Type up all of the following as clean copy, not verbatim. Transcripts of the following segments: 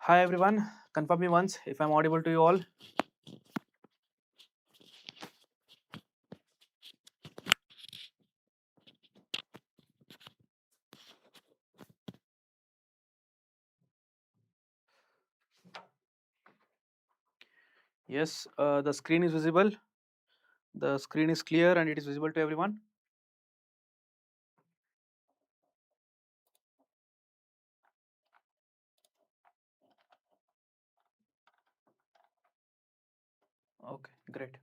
Hi everyone, confirm me once if I'm audible to you all. Yes, the screen is visible. The screen is clear and it is visible to everyone. Okay, great.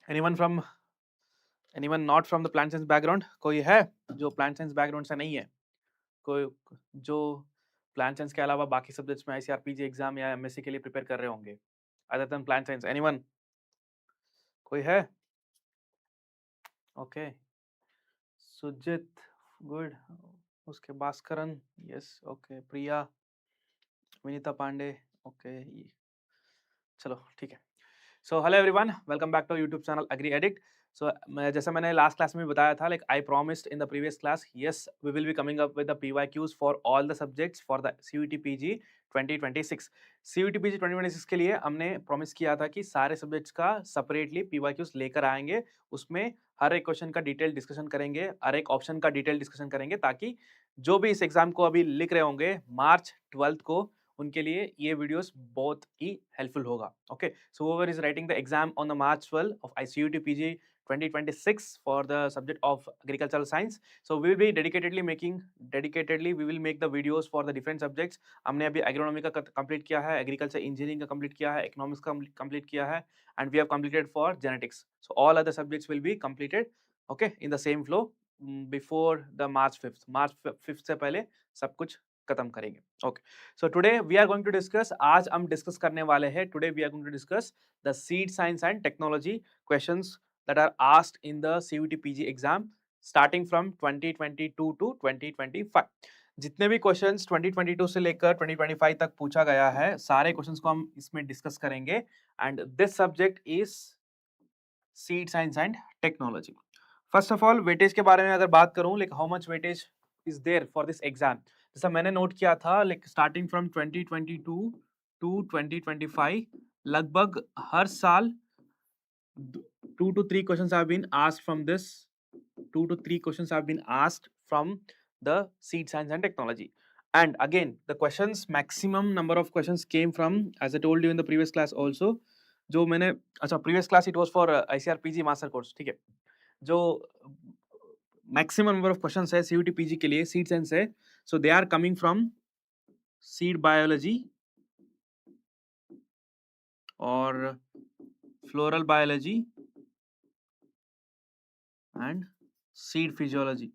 Anyone not from the plant science background? कोई है जो plant science background से नहीं है? कोई जो plant science के अलावा बाकी सब्जेक्ट्स में ICRPG एग्जाम या MSc के लिए प्रिपेयर कर रहे होंगे? Other than plant science, anyone? कोई है? Okay. सुजित, good. उसके भास्करन, yes. Okay. प्रिया, विनीता पांडे, okay. चलो ठीक है. So hello everyone, welcome back to our YouTube channel AgriAddict. So जैसा मैंने last class में बताया था, like I promised in the previous class, yes, we will be coming up with the PYQs for all the subjects for the CUET PG 2026. CUET PG 2026 के लिए हमने promise किया था कि सारे subjects का separately PYQs लेकर आएंगे. उसमें हर एक क्वेश्चन का डिटेल डिस्कशन करेंगे, हर एक ऑप्शन का डिटेल डिस्कशन करेंगे, ताकि जो भी इस एग्जाम को अभी लिख रहे होंगे मार्च 12 को, उनके लिए ये वीडियोस बहुत ही हेल्पफुल होगा. Okay, so whoever is writing the exam on the March 12 of ICUET PG 2026 for the subject of agricultural science, so we will be dedicatedly we will make the videos for the different subjects. हमने अभी agronomy का complete किया है, agriculture engineering का complete किया है, economics का complete किया है, and we have completed for genetics. So all other subjects will be completed, okay, in the same flow before the March 5th. March 5th से पहले सब कुछ खत्म करेंगे. Okay. So today we are going to discuss, आज हम discuss करने वाले हैं, today we are going to discuss the seed science and technology questions that are asked in the CUET PG exam starting from 2022 to 2025. जितने भी questions 2022 से लेकर 2025 तक पूछा गया है, सारे क्वेश्चंस को हम इसमें डिस्कस करेंगे. And this subject is seed science and technology. First of all weightage के बारे में अगर बात करूं, like how much weightage is there for this exam, जैसा मैंने नोट किया था, लाइक स्टार्टिंग फ्रॉम 2022 टू 2025 लगभग हर साल 2 to 3 questions have been asked from this. 2 to 3 questions have been asked from the seed science and technology. And again, the questions, maximum number of questions came from, as I told you in the previous class also, जो मैंने, अच्छा previous class it was for ICRPG master course, ठीक है, जो maximum number of questions है CUET PG के लिए seed science है, so they are coming from seed biology or floral biology and seed physiology.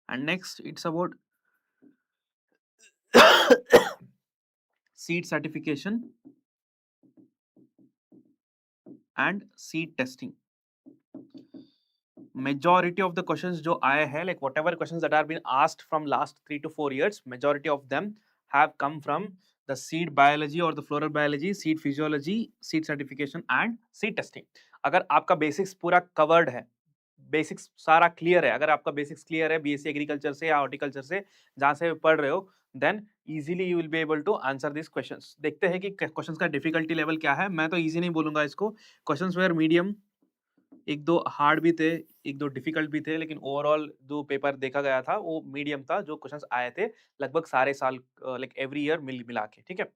And next it's about seed certification and seed testing. Majority of the questions जो आए हैं, like whatever questions that are been asked from last 3 to 4 years, majority of them have come from the seed biology or the floral biology, seed physiology, seed certification and seed testing. अगर आपका basics पूरा covered है, basics सारा clear है, अगर आपका basics clear है BSc agriculture से या हॉर्टिकल्चर से, जहां से पढ़ रहे हो, then easily you will be able to answer this questions. देखते हैं कि क्वेश्चंस का डिफिकल्टी लेवल क्या है. मैं तो इजी नहीं बोलूंगा इसको, क्वेश्चंस वेयर मीडियम, एक दो हार्ड भी थे, एक दो डिफिकल्ट भी थे, लेकिन ओवरऑल जो पेपर देखा गया था वो मीडियम था. जो क्वेश्चंस आए थे लगभग सारे साल, लाइक एवरी ईयर मिला के, ठीक है.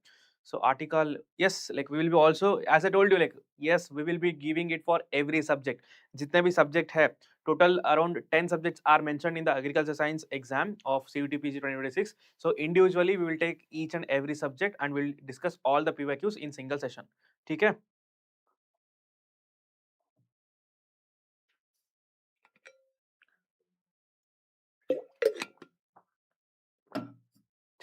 So article, yes, like we will be also, as I told you, like yes, we will be giving it for every subject. जितने भी subject है, total around 10 subjects are mentioned in the agriculture science exam of CUET PG 2026. So individually we will take each and every subject and we'll discuss all the PYQs in single session. ठीक है.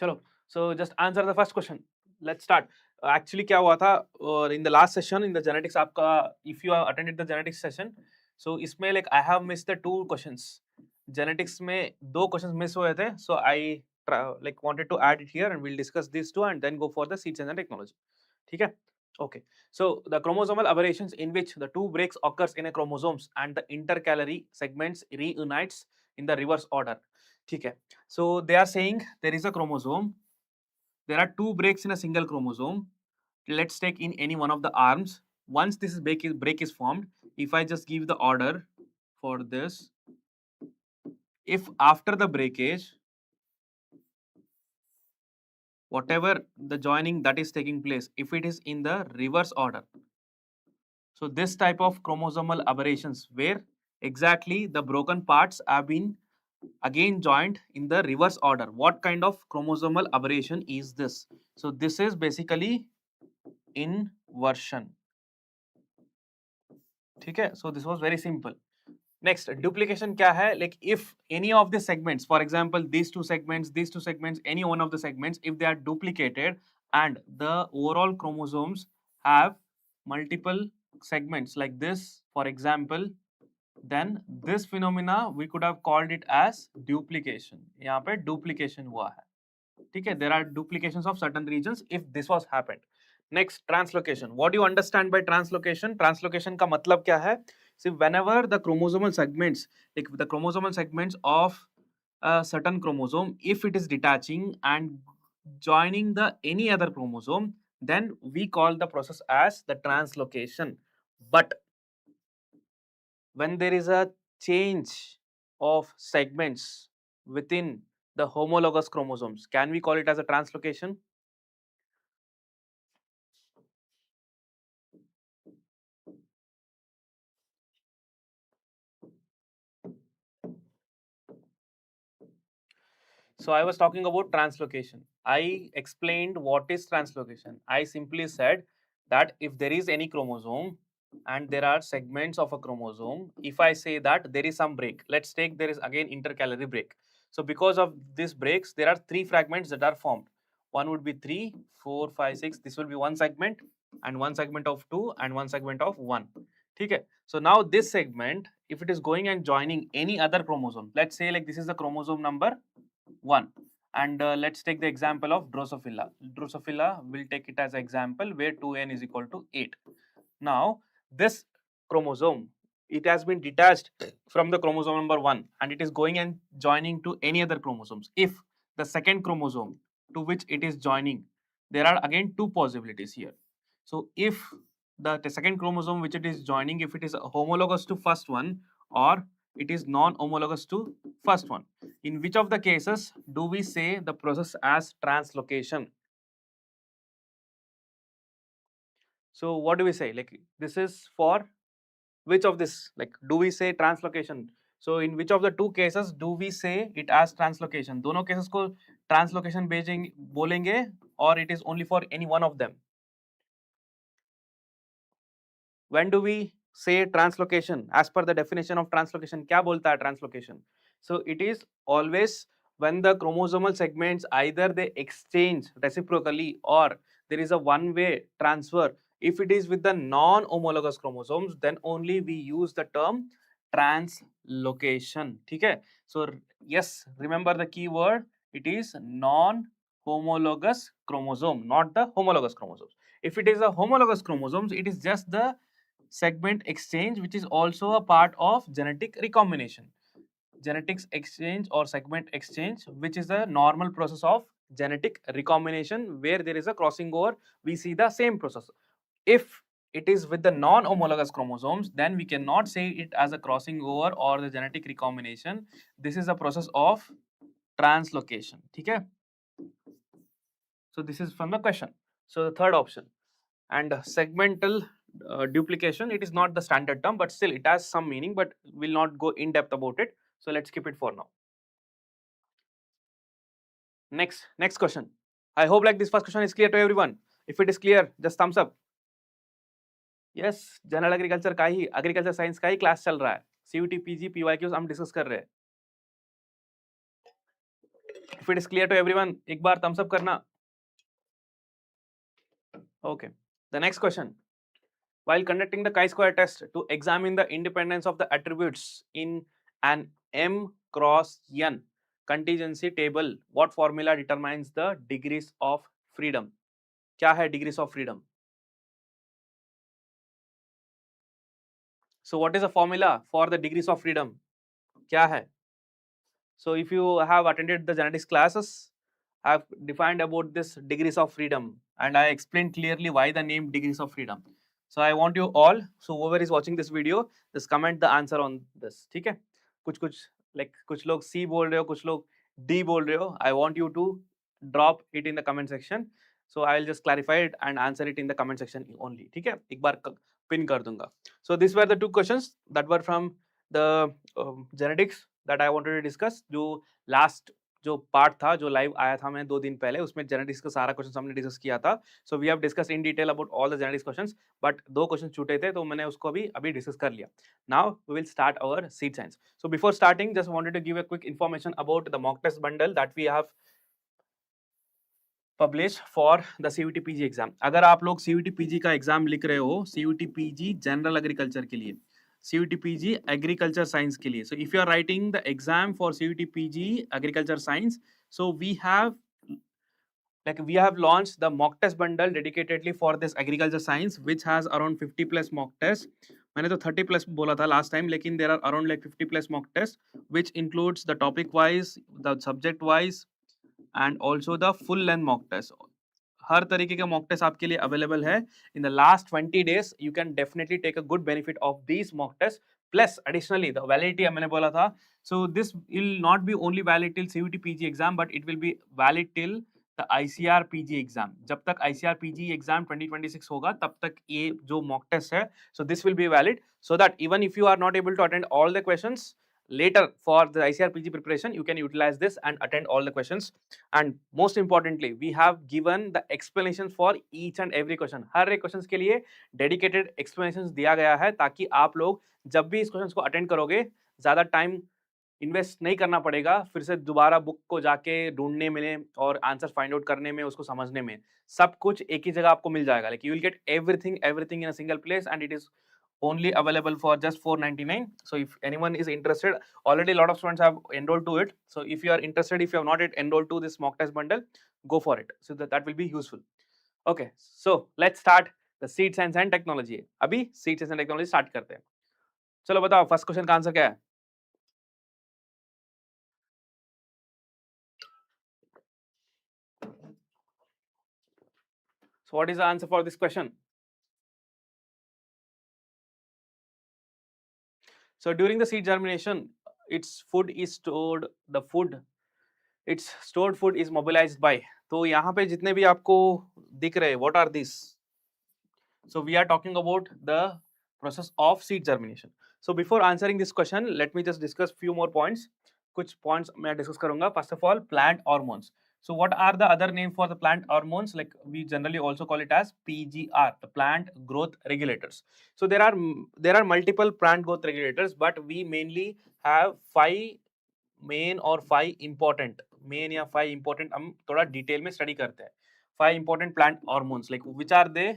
चलो, so just answer the first question. Let's start. Actually क्या हुआ था, और in the last session in the genetics आपका, if you have attended the genetics session, so इसमें like I have missed the 2 questions. Genetics में 2 questions miss हुए थे, so I like wanted to add it here and we'll discuss these 2 and then go for the seed science and technology. ठीक है. Okay, so the chromosomal aberrations in which the two breaks occurs in a chromosomes and the intercalary segments reunites in the reverse order. Okay, so they are saying there is a chromosome, there are two breaks in a single chromosome. Let's take in any one of the arms. Once this break is formed, if I just give the order for this, if after the breakage, whatever the joining that is taking place, if it is in the reverse order, so this type of chromosomal aberrations where exactly the broken parts have been again joined in the reverse order. What kind of chromosomal aberration is this? So this is basically inversion. Okay, so this was very simple. Next, duplication क्या है? Like if any of the segments, for example, these two segments, any one of the segments, if they are duplicated and the overall chromosomes have multiple segments like this, for example, then this phenomena we could have called it as duplication. यहाँ पे duplication हुआ है. ठीक है? There are duplications of certain regions if this was happened. Next, translocation. What do you understand by translocation? Translocation का मतलब क्या है? See, whenever the chromosomal segments, like the chromosomal segments of a certain chromosome, if it is detaching and joining the any other chromosome, then we call the process as the translocation. But when there is a change of segments within the homologous chromosomes, can we call it as a translocation? So I was talking about translocation. I explained what is translocation. I simply said that if there is any chromosome and there are segments of a chromosome, if I say that there is some break, let's take there is again intercalary break. So because of this breaks, there are three fragments that are formed. One would be 3, 4, 5, 6. This will be one segment and one segment of 2 and one segment of 1. Okay. So now this segment, if it is going and joining any other chromosome, let's say like this is the chromosome number 1, and let's take the example of Drosophila. Drosophila, will take it as an example where 2n is equal to 8. Now this chromosome, it has been detached from the chromosome number 1 and it is going and joining to any other chromosomes. If the second chromosome to which it is joining, there are again two possibilities here. So if the second chromosome which it is joining, if it is homologous to first one or it is non-homologous to first one, in which of the cases do we say the process as translocation? So what do we say? Like this is for which of this? Like do we say translocation? So in which of the two cases do we say it as translocation? दोनों cases को translocation बोलेंगे or it is only for any one of them? When do we say translocation? As per the definition of translocation, क्या बोलता है translocation? So it is always when the chromosomal segments either they exchange reciprocally or there is a one-way transfer. If it is with the non-homologous chromosomes, then only we use the term translocation. ठीक है? So yes, remember the key word. It is non-homologous chromosome, not the homologous chromosomes. If it is a homologous chromosomes, it is just the segment exchange, which is also a part of genetic recombination. Genetics exchange or segment exchange, which is a normal process of genetic recombination where there is a crossing over, we see the same process. If it is with the non-homologous chromosomes, then we cannot say it as a crossing over or the genetic recombination. This is a process of translocation. Okay? So this is from the question. So the third option. And segmental duplication, it is not the standard term, but still it has some meaning, but we'll not go in depth about it. So let's keep it for now. Next question. I hope like this first question is clear to everyone. If it is clear, just thumbs up. Yes, general agriculture का ही agriculture science का ही class चल रहा है. CUT PG PYQ हम discuss कर रहे हैं. If it is clear to everyone, एक बार thumbs up करना. Okay. The next question. While conducting the chi-square test to examine the independence of the attributes in an M cross N contingency table, what formula determines the degrees of freedom? क्या है degrees of freedom? So what is the formula for the degrees of freedom? क्या है? So if you have attended the genetics classes, I have defined about this degrees of freedom and I explained clearly why the name degrees of freedom. So I want you all, so whoever is watching this video, just comment the answer on this. ठीक है? कुछ like कुछ लोग C बोल रहे हो, कुछ लोग D बोल रहे हो. I want you to drop it in the comment section. So I will just clarify it and answer it in the comment section only. ठीक है? एक बार pin कर दूंगा. So these were the two questions that were from the genetics that I wanted to discuss. जो last जो part था जो live आया था मैंने 2 दिन पहले, उसमें जेनेटिक्स का सारा क्वेश्चन हमने डिस्कस किया था. So we have discuss in detail about all the genetics questions, but 2 question छूटे थे तो मैंने उसको अभी डिस्कस कर लिया. Now we will start our seed science. So before starting just wanted to give a quick information about the mock test bundle that we have publish for the CUET PG exam. अगर आप लोग CUET PG का exam लिख रहे हो, CUET PG general agriculture के लिए, CUET PG agriculture science के लिए, so if you are writing the exam for CUET PG agriculture science, so we have launched the mock test bundle dedicatedly for this agriculture science, which has around 50 plus mock tests. मैंने तो 30 plus बोला था last time, लेकिन there are around like 50 plus mock tests, which includes the topic wise, the subject wise, and also the full length mock test. हर तरीके का mock test आपके लिए available है. In the last 20 days, you can definitely take a good benefit of these mock tests. Plus, additionally, the validity मैंने बोला था. So this will not be only valid till CUET PG exam, but it will be valid till the ICR PG exam. जब तक ICR PG exam 2026 होगा, तब तक ये जो mock test है, so this will be valid. So that even if you are not able to attend all the questions later for the ICR PG preparation, you can utilize this and attend all the questions. And most importantly, we have given the explanations for each and every question. हर एक questions के लिए dedicated explanations दिया गया है, ताकि आप लोग जब भी इस questions को attend करोगे, ज़्यादा time इन्वेस्ट नहीं करना पड़ेगा, फिर से दोबारा बुक को जाके ढूंढने में और आंसर फाइंड आउट करने में, उसको समझने में. सब कुछ एक ही जगह आपको मिल जाएगा. Like you will get everything in a single place and it is only available for just 499. So if anyone is interested, already a lot of students have enrolled to it. So if you are interested, if you have not yet enrolled to this mock test bundle, go for it. So that will be useful. Okay, so let's start the seed science and technology. अभी seed science and technology start करते हैं. चलो बताओ first question का answer क्या है? So what is the answer for this question? So during the seed germination, its food is stored, its stored food is mobilized by. तो यहाँ पे जितने भी आपको दिख रहे, what are these? So we are talking about the process of seed germination. So before answering this question, let me just discuss few more points. कुछ points मैं discuss करूँगा. First of all, plant hormones. So what are the other name for the plant hormones? Like we generally also call it as PGR, the plant growth regulators. So there are multiple plant growth regulators, but we mainly have 5 main or 5 important हम थोड़ा detail में study करते हैं. 5 important plant hormones, like which are they?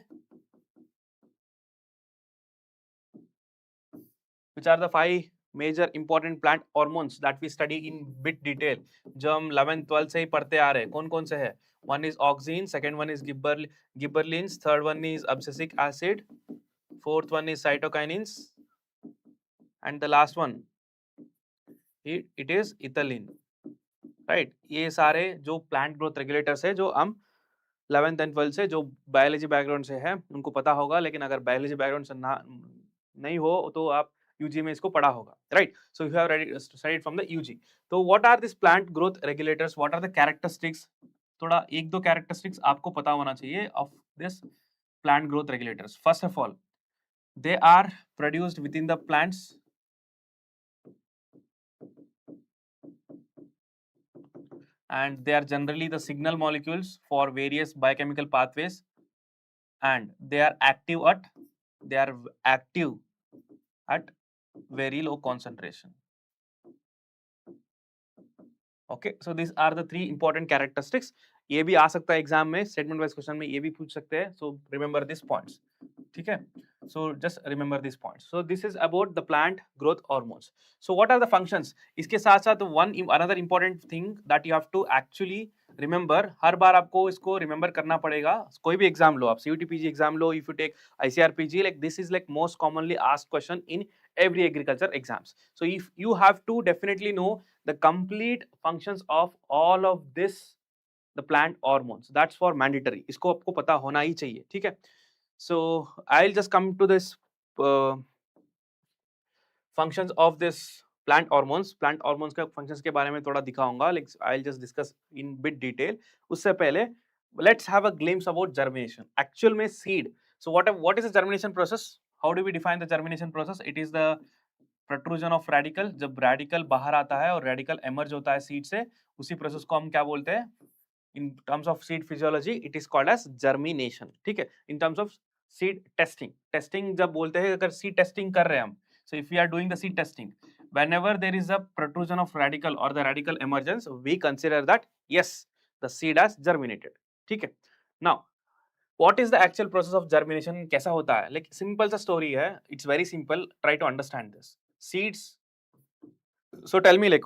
Which are the 5 major important plant hormones that we study in bit detail, जो हम 11th 12th से ही पढ़ते आ रहे हैं. कौन से है? One is auxin, second one is gibberellins, third one is abscisic acid, fourth one is cytokinins, and the last one it is ethylene. Right. ये सारे जो प्लांट ग्रोथ रेगुलेटर्स है, जो हम 11th एंड 12th से जो बायोलॉजी बैकग्राउंड से है उनको पता होगा, लेकिन अगर बायोलॉजी बैकग्राउंड से नहीं हो तो आप यूजी में इसको पढ़ा होगा, right. So you have studied from the UG. तो what are this plant growth regulators, what are the characteristics? थोड़ा एक दो कैरेक्टरिस्टिक्स आपको पता होना चाहिए of this plant growth regulators. First of all, they are produced within the plants and they are generally the signal molecules for various biochemical pathways, and they are active at very low concentration. Okay, so these are the 3 important characteristics. ये भी आ सकता है exam में, statement wise question में ये भी पूछ सकते हैं. सो रिमेंबर दिस पॉइंट्स, ठीक है. So just remember these points. So this is about the plant growth hormones. So what are the functions? इसके साथ साथ another important thing that you have to actually remember, हर बार आपको इसको remember करना पड़ेगा. कोई भी एग्जाम लो, आप CUET PG exam low, if you take ICR PG, like this is like most commonly asked question in every agriculture exams. So if you have to definitely know the complete functions of all of this, the plant hormones, that's for mandatory. इसको आपको पता होना ही चाहिए, ठीक है? So I'll just come to this functions of this plant hormones. Plant hormones के functions के बारे में थोड़ा दिखाऊंगा. Like I'll just discuss in bit detail. उससे पहले let's have a glimpse about germination. Actual में seed. So what is the germination process? How do we define the germination process? It is the protrusion of radical. जब radical बाहर आता है और radical emerge होता है seed से, उसी process को हम क्या बोलते हैं? In terms of seed physiology, it is called as germination. ठीक है? In terms of seed testing. Testing जब बोलते हैं, अगर seed testing कर रहे हैं हम, so if we are doing the seed testing, whenever there is a protrusion of radical or the radical emergence, we consider that yes, the seed has germinated. ठीक है? Now, what is the actual process of germination? कैसा होता है? Like simple सा story है. It's very simple. Try to understand this. Seeds. So tell me like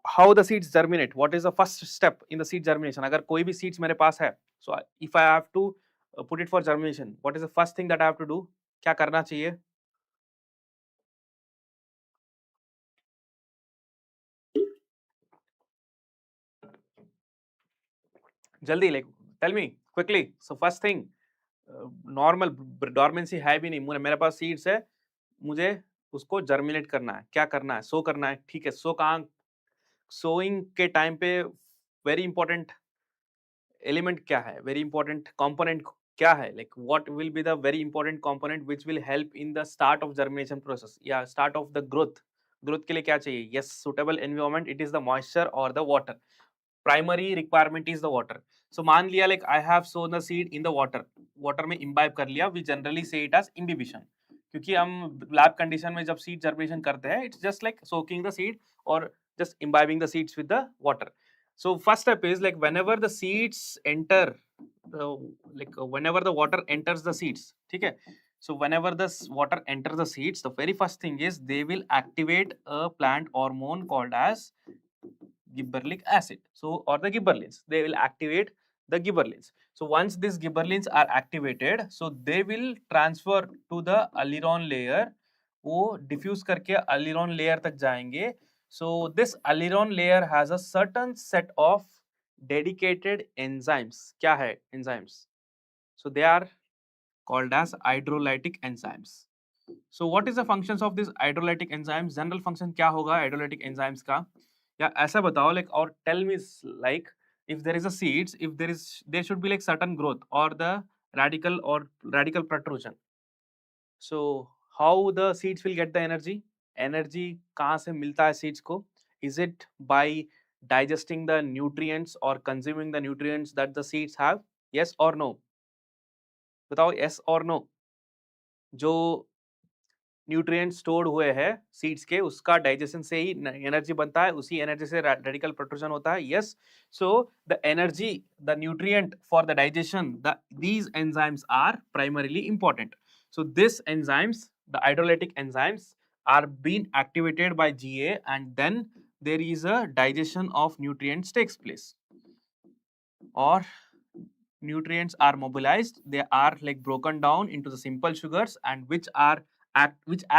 how the seeds germinate. What is the first step in the seed germination? अगर कोई भी seeds मेरे पास है, so if I have to put it for germination, what is the first thing that I have to do? क्या करना चाहिए? जल्दी like tell me quickly. So first thing, normal dormancy है भी नहीं, मेरे पास सीड्स है, मुझे उसको जर्मिनेट करना है. क्या करना है? सो करना है. ठीक है, सो कहाँ? सोइंग के टाइम पे वेरी इंपॉर्टेंट एलिमेंट क्या है, वेरी इंपॉर्टेंट कंपोनेंट क्या है, like what will be the very important component which will help in the start of germination process या start of the growth. Growth के लिए क्या चाहिए? Yes, suitable environment. It is the moisture और the water. Primary requirement is the water. So मान लिया like I have sown the seed in the water, water में imbibe कर लिया. We generally say it as imbibition, क्योंकि हम lab condition में जब सीड जर्मिनेशन करते हैं, it's just like soaking the seed और just imbibing the seeds with the water. So first step is like whenever the seeds enter, whenever the water enters the seeds, ठीक है? So whenever the water enters the seeds, the very first thing is they will activate a plant hormone called as gibberellic acid. So or the gibberellins, they will activate the gibberellins. So once these gibberellins are activated, so they will transfer to the aileron layer. वो diffuse करके aileron layer तक जाएंगे. So this aileron layer has a certain set of dedicated enzymes. क्या है enzymes? So they are called as hydrolytic enzymes. So what is the functions of these hydrolytic enzymes? General function क्या होगा hydrolytic enzymes का? या ऐसा बताओ like or tell me like if there is a seeds, if there should be like certain growth or the radical protrusion. So how the seeds will get the energy? Energy कहाँ से मिलता है seeds को? Is it by digesting the nutrients or consuming the nutrients that the seeds have? Yes or no? बताओ yes or no. जो nutrients stored हुए हैं seeds के, उसका डाइजेशन से ही एनर्जी बनता है, उसी एनर्जी से रेडिकल प्रोट्रूजन होता है. Yes, so the energy, the nutrient for the digestion, these enzymes are primarily important. So this enzymes, the hydrolytic enzymes, are being activated by GA, and then there is a digestion of nutrients takes place, or nutrients are mobilized. They are like broken down into the simple sugars, and which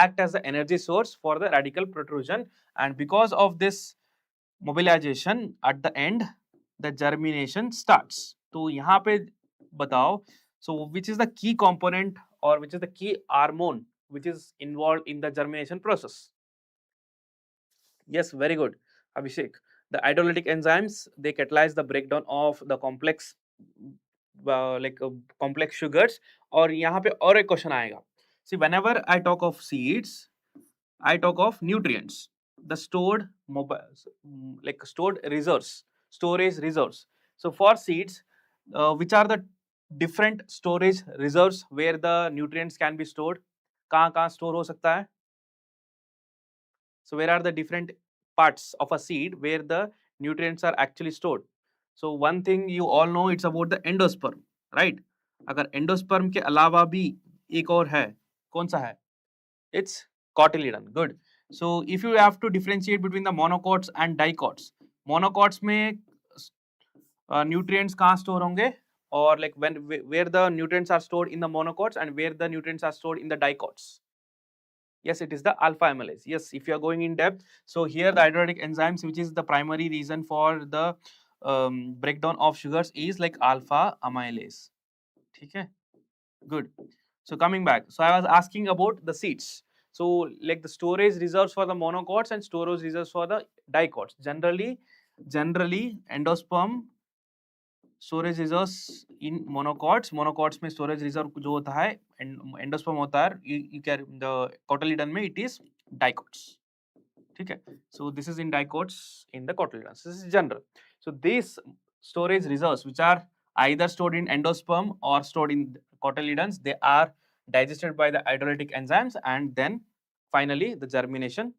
act as the energy source for the radical protrusion. And because of this mobilization, at the end the germination starts. तो यहाँ पे बताओ, so which is the key component or which is the key hormone which is involved in the germination process? Yes, very good, Abhishek. The hydrolytic enzymes, they catalyze the breakdown of the complex complex sugars. और यहाँ पे और एक question आएगा. See, whenever I talk of seeds, I talk of nutrients, the stored stored reserves, storage reserves. So for seeds, which are the different storage reserves where the nutrients can be stored? कहाँ store हो सकता है? So where are the different parts of a seed where the nutrients are actually stored? So one thing you all know, it's about the endosperm, right? अगर endosperm के अलावा भी एक और है, कौन सा है? It's cotyledon. Good. So if you have to differentiate between the monocots and dicots, monocots में nutrients कहाँ store होंगे? Or like where the nutrients are stored in the monocots and where the nutrients are stored in the dicots? Yes, it is the alpha amylase. Yes, if you are going in depth, so here the hydrolytic enzymes, which is the primary reason for the breakdown of sugars, is like alpha amylase. Okay, good. So coming back, so I was asking about the seeds. So like the storage reserves for the monocots and storage reserves for the dicots. Generally endosperm storage reserves in monocots में storage reserve जो होता है endosperm होता है you can the cotyledon में it is dicots ठीक है so this is in dicots in the cotyledons this is general so these storage reserves which are either stored in endosperm or stored in cotyledons they are digested by the hydrolytic enzymes and then finally the germination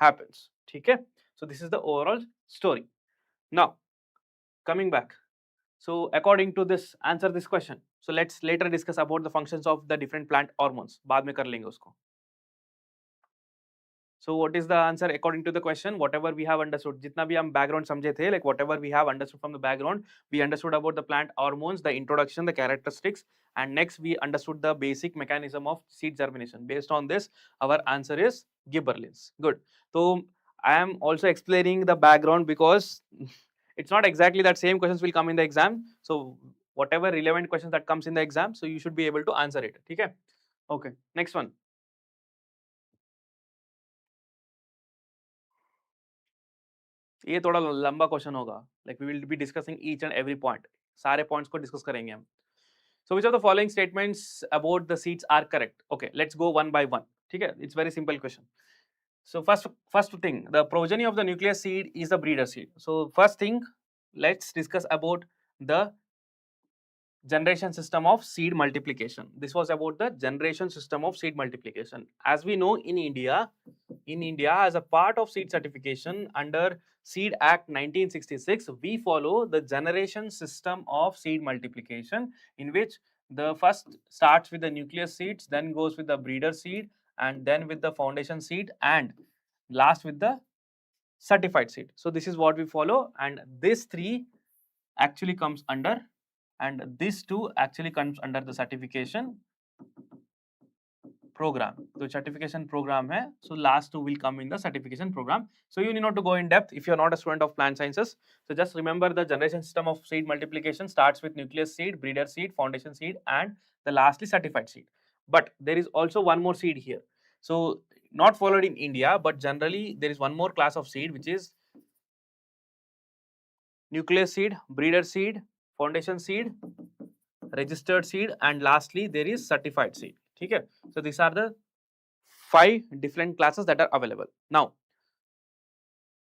happens ठीक है so this is the overall story now coming back so according to this answer this question so let's later discuss about the functions of the different plant hormones बाद में कर लेंगे उसको so what is the answer according to the question whatever we have understood जितना भी हम background समझे थे like whatever we have understood from the background we understood about the plant hormones the introduction the characteristics and next we understood the basic mechanism of seed germination based on this our answer is gibberellins good so I am also explaining the background because it's not exactly that same questions will come in the exam so whatever relevant questions that comes in the exam so you should be able to answer it ठीक है okay next one ये थोड़ा लंबा question होगा like we will be discussing each and every point सारे points को discuss करेंगे हम so which of the following statements about the seeds are correct okay let's go one by one ठीक है it's very simple question so first thing the progeny of the nucleus seed is the breeder seed so first thing let's discuss about the generation system of seed multiplication this was about the generation system of seed multiplication as we know in India as a part of seed certification under Seed Act 1966 we follow the generation system of seed multiplication in which the first starts with the nucleus seeds then goes with the breeder seed and then with the foundation seed and last with the certified seed so this is what we follow and this three actually comes under and this two actually comes under the certification program. So certification program hai. So last two will come in the certification program. So you need not to go in depth if you are not a student of plant sciences. So just remember the generation system of seed multiplication starts with nucleus seed, breeder seed, foundation seed and the lastly certified seed. But there is also one more seed here. So not followed in India but generally there is one more class of seed which is nucleus seed, breeder seed, foundation seed, registered seed and lastly there is certified seed. Okay? So these are the 5 different classes that are available. Now,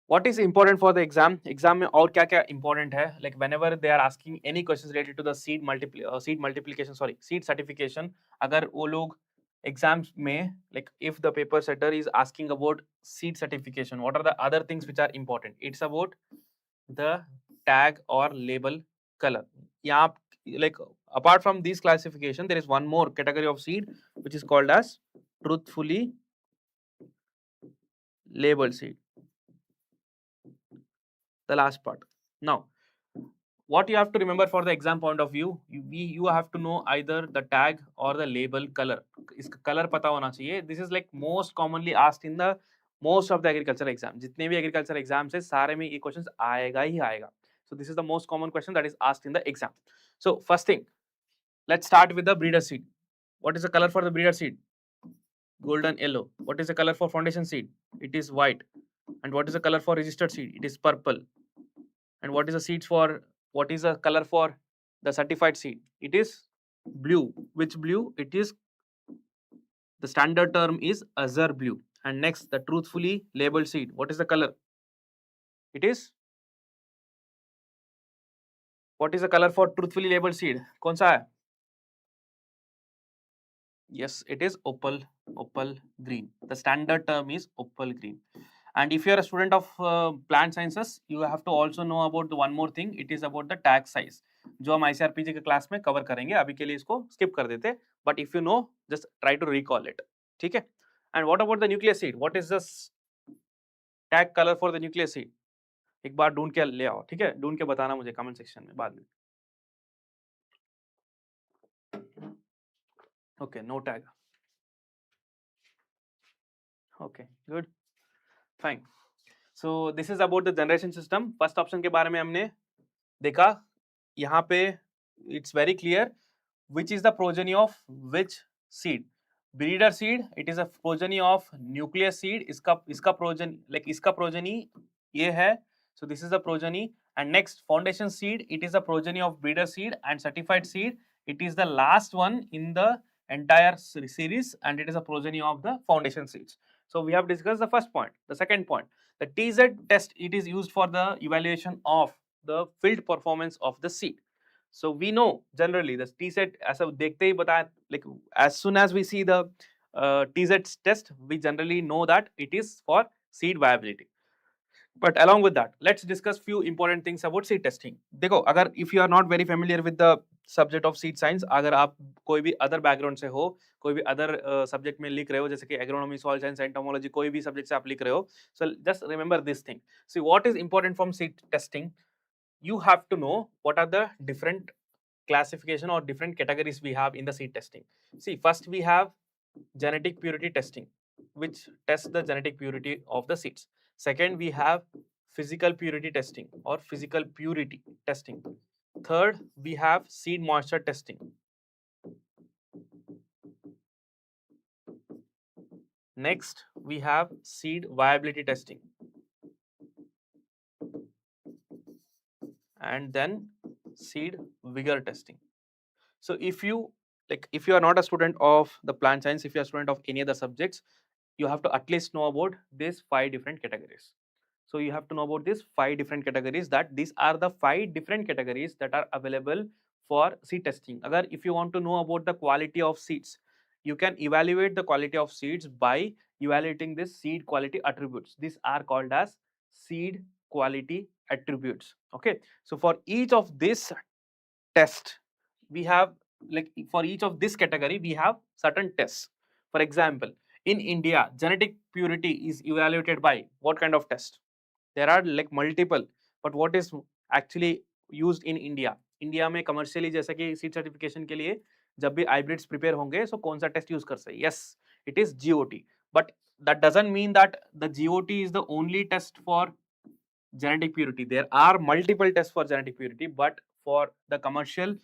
what is important for the exam? Exam में और क्या-क्या important है? Like whenever they are asking any questions related to the seed multiplication, seed certification, अगर वो लोग exams में like if the paper setter is asking about seed certification, what are the other things which are important? It's about the tag or label color. यहाँ like apart from these classification, there is one more category of seed which is called as truthfully labeled seed. The last part. Now, what you have to remember for the exam point of view, you have to know either the tag or the label color. इसका color पता होना चाहिए. This is like most commonly asked in the most of the agriculture exam. जितने भी agriculture exams है सारे में ये questions आएगा ही आएगा. So this is the most common question that is asked in the exam. So first thing, let's start with the breeder seed. What is the color for the breeder seed? Golden yellow. What is the color for foundation seed? It is white. And what is the color for registered seed? It is purple. And what is the color for the certified seed? It is blue. Which blue? It is the standard term is azure blue. And next, the truthfully labeled seed. What is the color? It is what is the color for truthfully labeled seed? कौन सा है? Yes, it is opal green. The standard term is opal green. And if you are a student of plant sciences, you have to also know about the one more thing. It is about the tag size. जो हम ICRPG के class में cover करेंगे अभी के लिए इसको skip कर देते but if you know just try to recall it ठीक है and what about the nucleus seed what is the tag color for the nucleus seed एक बार ढूंढ के ले आओ ठीक है ढूंढ के बताना मुझे कमेंट सेक्शन में बाद में okay no tag Okay, good, fine. So this is about the generation system. First option के बारे में हमने देखा. यहाँ पे it's very clear which is the progeny of which seed. Breeder seed, it is a progeny of nucleus seed. इसका progeny, like इसका progeny ये है. So this is the progeny. And next, foundation seed, it is a progeny of breeder seed. And certified seed, it is the last one in the entire series, and it is a progeny of the foundation seeds. So we have discussed the first point. The second point, the TZ test, it is used for the evaluation of the field performance of the seed. So we know generally the TZ, as a देखते ही बताया, like as soon as we see the TZ test, we generally know that it is for seed viability. But along with that, let's discuss few important things about seed testing. देखो, अगर if you are not very familiar with the subject of seed science, अगर आप कोई भी other background से हो, कोई भी other subject में लिख रहे हो, जैसे कि agronomy, soil science, entomology, कोई भी subject से आप लिख रहे हो, so just remember this thing. See, what is important from seed testing? You have to know what are the different classification or different categories we have in the seed testing. See, first we have genetic purity testing, which tests the genetic purity of the seeds. Second, we have physical purity testing or physical purity testing. Third, we have seed moisture testing. Next, we have seed viability testing. And then seed vigor testing. So if you are not a student of the plant science, if you are a student of any other subjects, you have to at least know about these 5 different categories. So you have to know about these 5 different categories, that these are the 5 different categories that are available for seed testing. Agar if you want to know about the quality of seeds, you can evaluate the quality of seeds by evaluating this seed quality attributes. These are called as seed quality attributes. Okay. So for each of this test, we have, like for each of this category, we have certain tests. For example, in India, genetic purity is evaluated by what kind of test? There are like multiple, but what is actually used in India? India में commercially जैसा कि seed certification के लिए जब भी hybrids prepare होंगे, सो कौन सा टेस्ट यूज कर सकते हैं? Yes, it is GOT. But that doesn't mean that the GOT is the only test for genetic purity. There are multiple tests for genetic purity, but for the commercial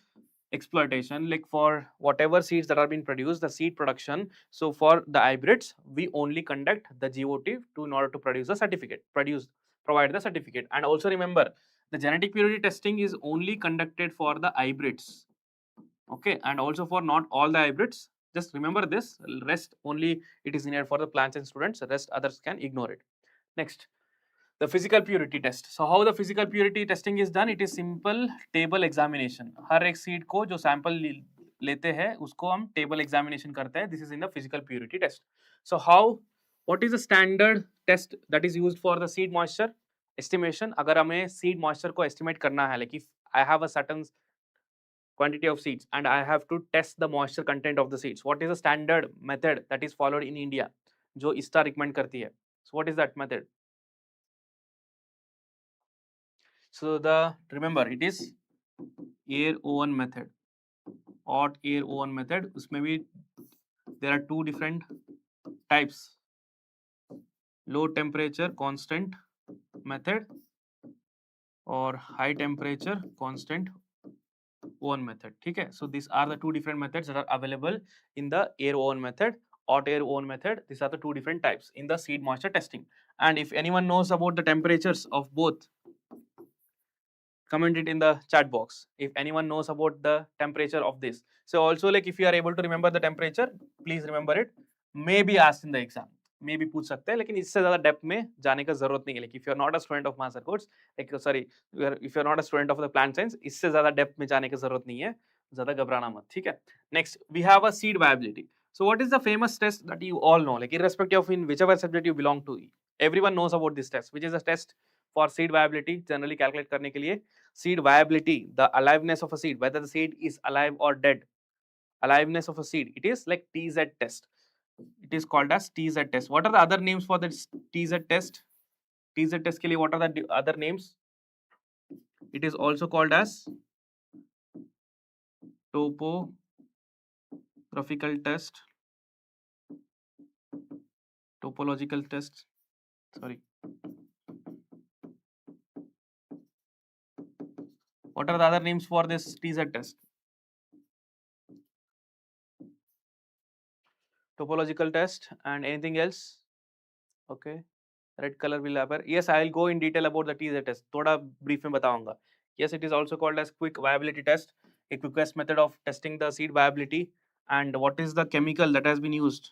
exploitation, like for whatever seeds that are being produced, the seed production, so for the hybrids, we only conduct the GOT in order to produce the certificate, provide the certificate. And also remember, the genetic purity testing is only conducted for the hybrids, okay, and also for not all the hybrids. Just remember this, rest only it is needed for the plants and students, the rest others can ignore it. Next, the physical purity test. So how the physical purity testing is done? It is simple table examination. हर एक seed को जो sample लेते हैं उसको हम table examination करते हैं. This is in the physical purity test. So how, what is the standard test that is used for the seed moisture estimation? अगर हमें seed moisture को estimate करना है, like if I have a certain quantity of seeds and I have to test the moisture content of the seeds, what is the standard method that is followed in India जो ISTA recommend करती है? So what is that method? So remember, it is air oven method, hot air oven method. उसमें भी there are 2 different types: low temperature constant method or high temperature constant oven method. ठीक है? So these are the 2 different methods that are available in the air oven method, hot air oven method. These are the 2 different types in the seed moisture testing. And if anyone knows about the temperatures of both, comment it in the chat box if anyone knows about the temperature of this. So also, like if you are able to remember the temperature, please remember it. May be asked in the exam, may be पूछ सकते हैं, लेकिन इससे ज़्यादा depth में जाने का जरूरत नहीं है. Like if you are not a student of master course, like sorry, if you are not a student of the plant science, इससे ज़्यादा डेप्थ में जाने की जरूरत नहीं है, ज़्यादा घबराना मत. ठीक है? Next, we have a seed viability. So what is the famous test that you all know, like irrespective of in whichever subject you belong to, everyone knows about this test, which is a test for seed viability, generally calculate करने के लिए. Seed viability, the aliveness of a seed, whether the seed is alive or dead, aliveness of a seed, it is like TZ test. It is called as TZ test. What are the other names for this TZ test? TZ test के लिए what are the other names? It is also called as topographical test, Topological test. Sorry. What are the other names for this TZ test? Topological test and anything else? Okay. Red color will appear. Yes, I will go in detail about the TZ test. थोड़ा brief में बताऊंगा. Yes, it is also called as quick viability test, a quickest method of testing the seed viability. And what is the chemical that has been used?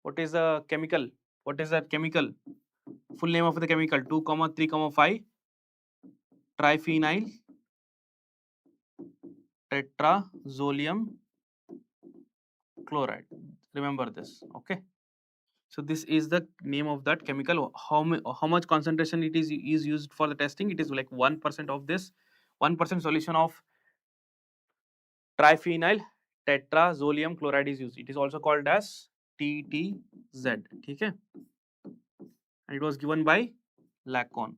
What is the chemical? What is that chemical? Full name of the chemical: 2,3,5 triphenyl tetrazolium chloride. Remember this, okay? So this is the name of that chemical. How much concentration it is used for the testing? It is like 1% of this, 1% solution of triphenyl tetrazolium chloride is used. It is also called as TTZ. Okay, and it was given by Lacon.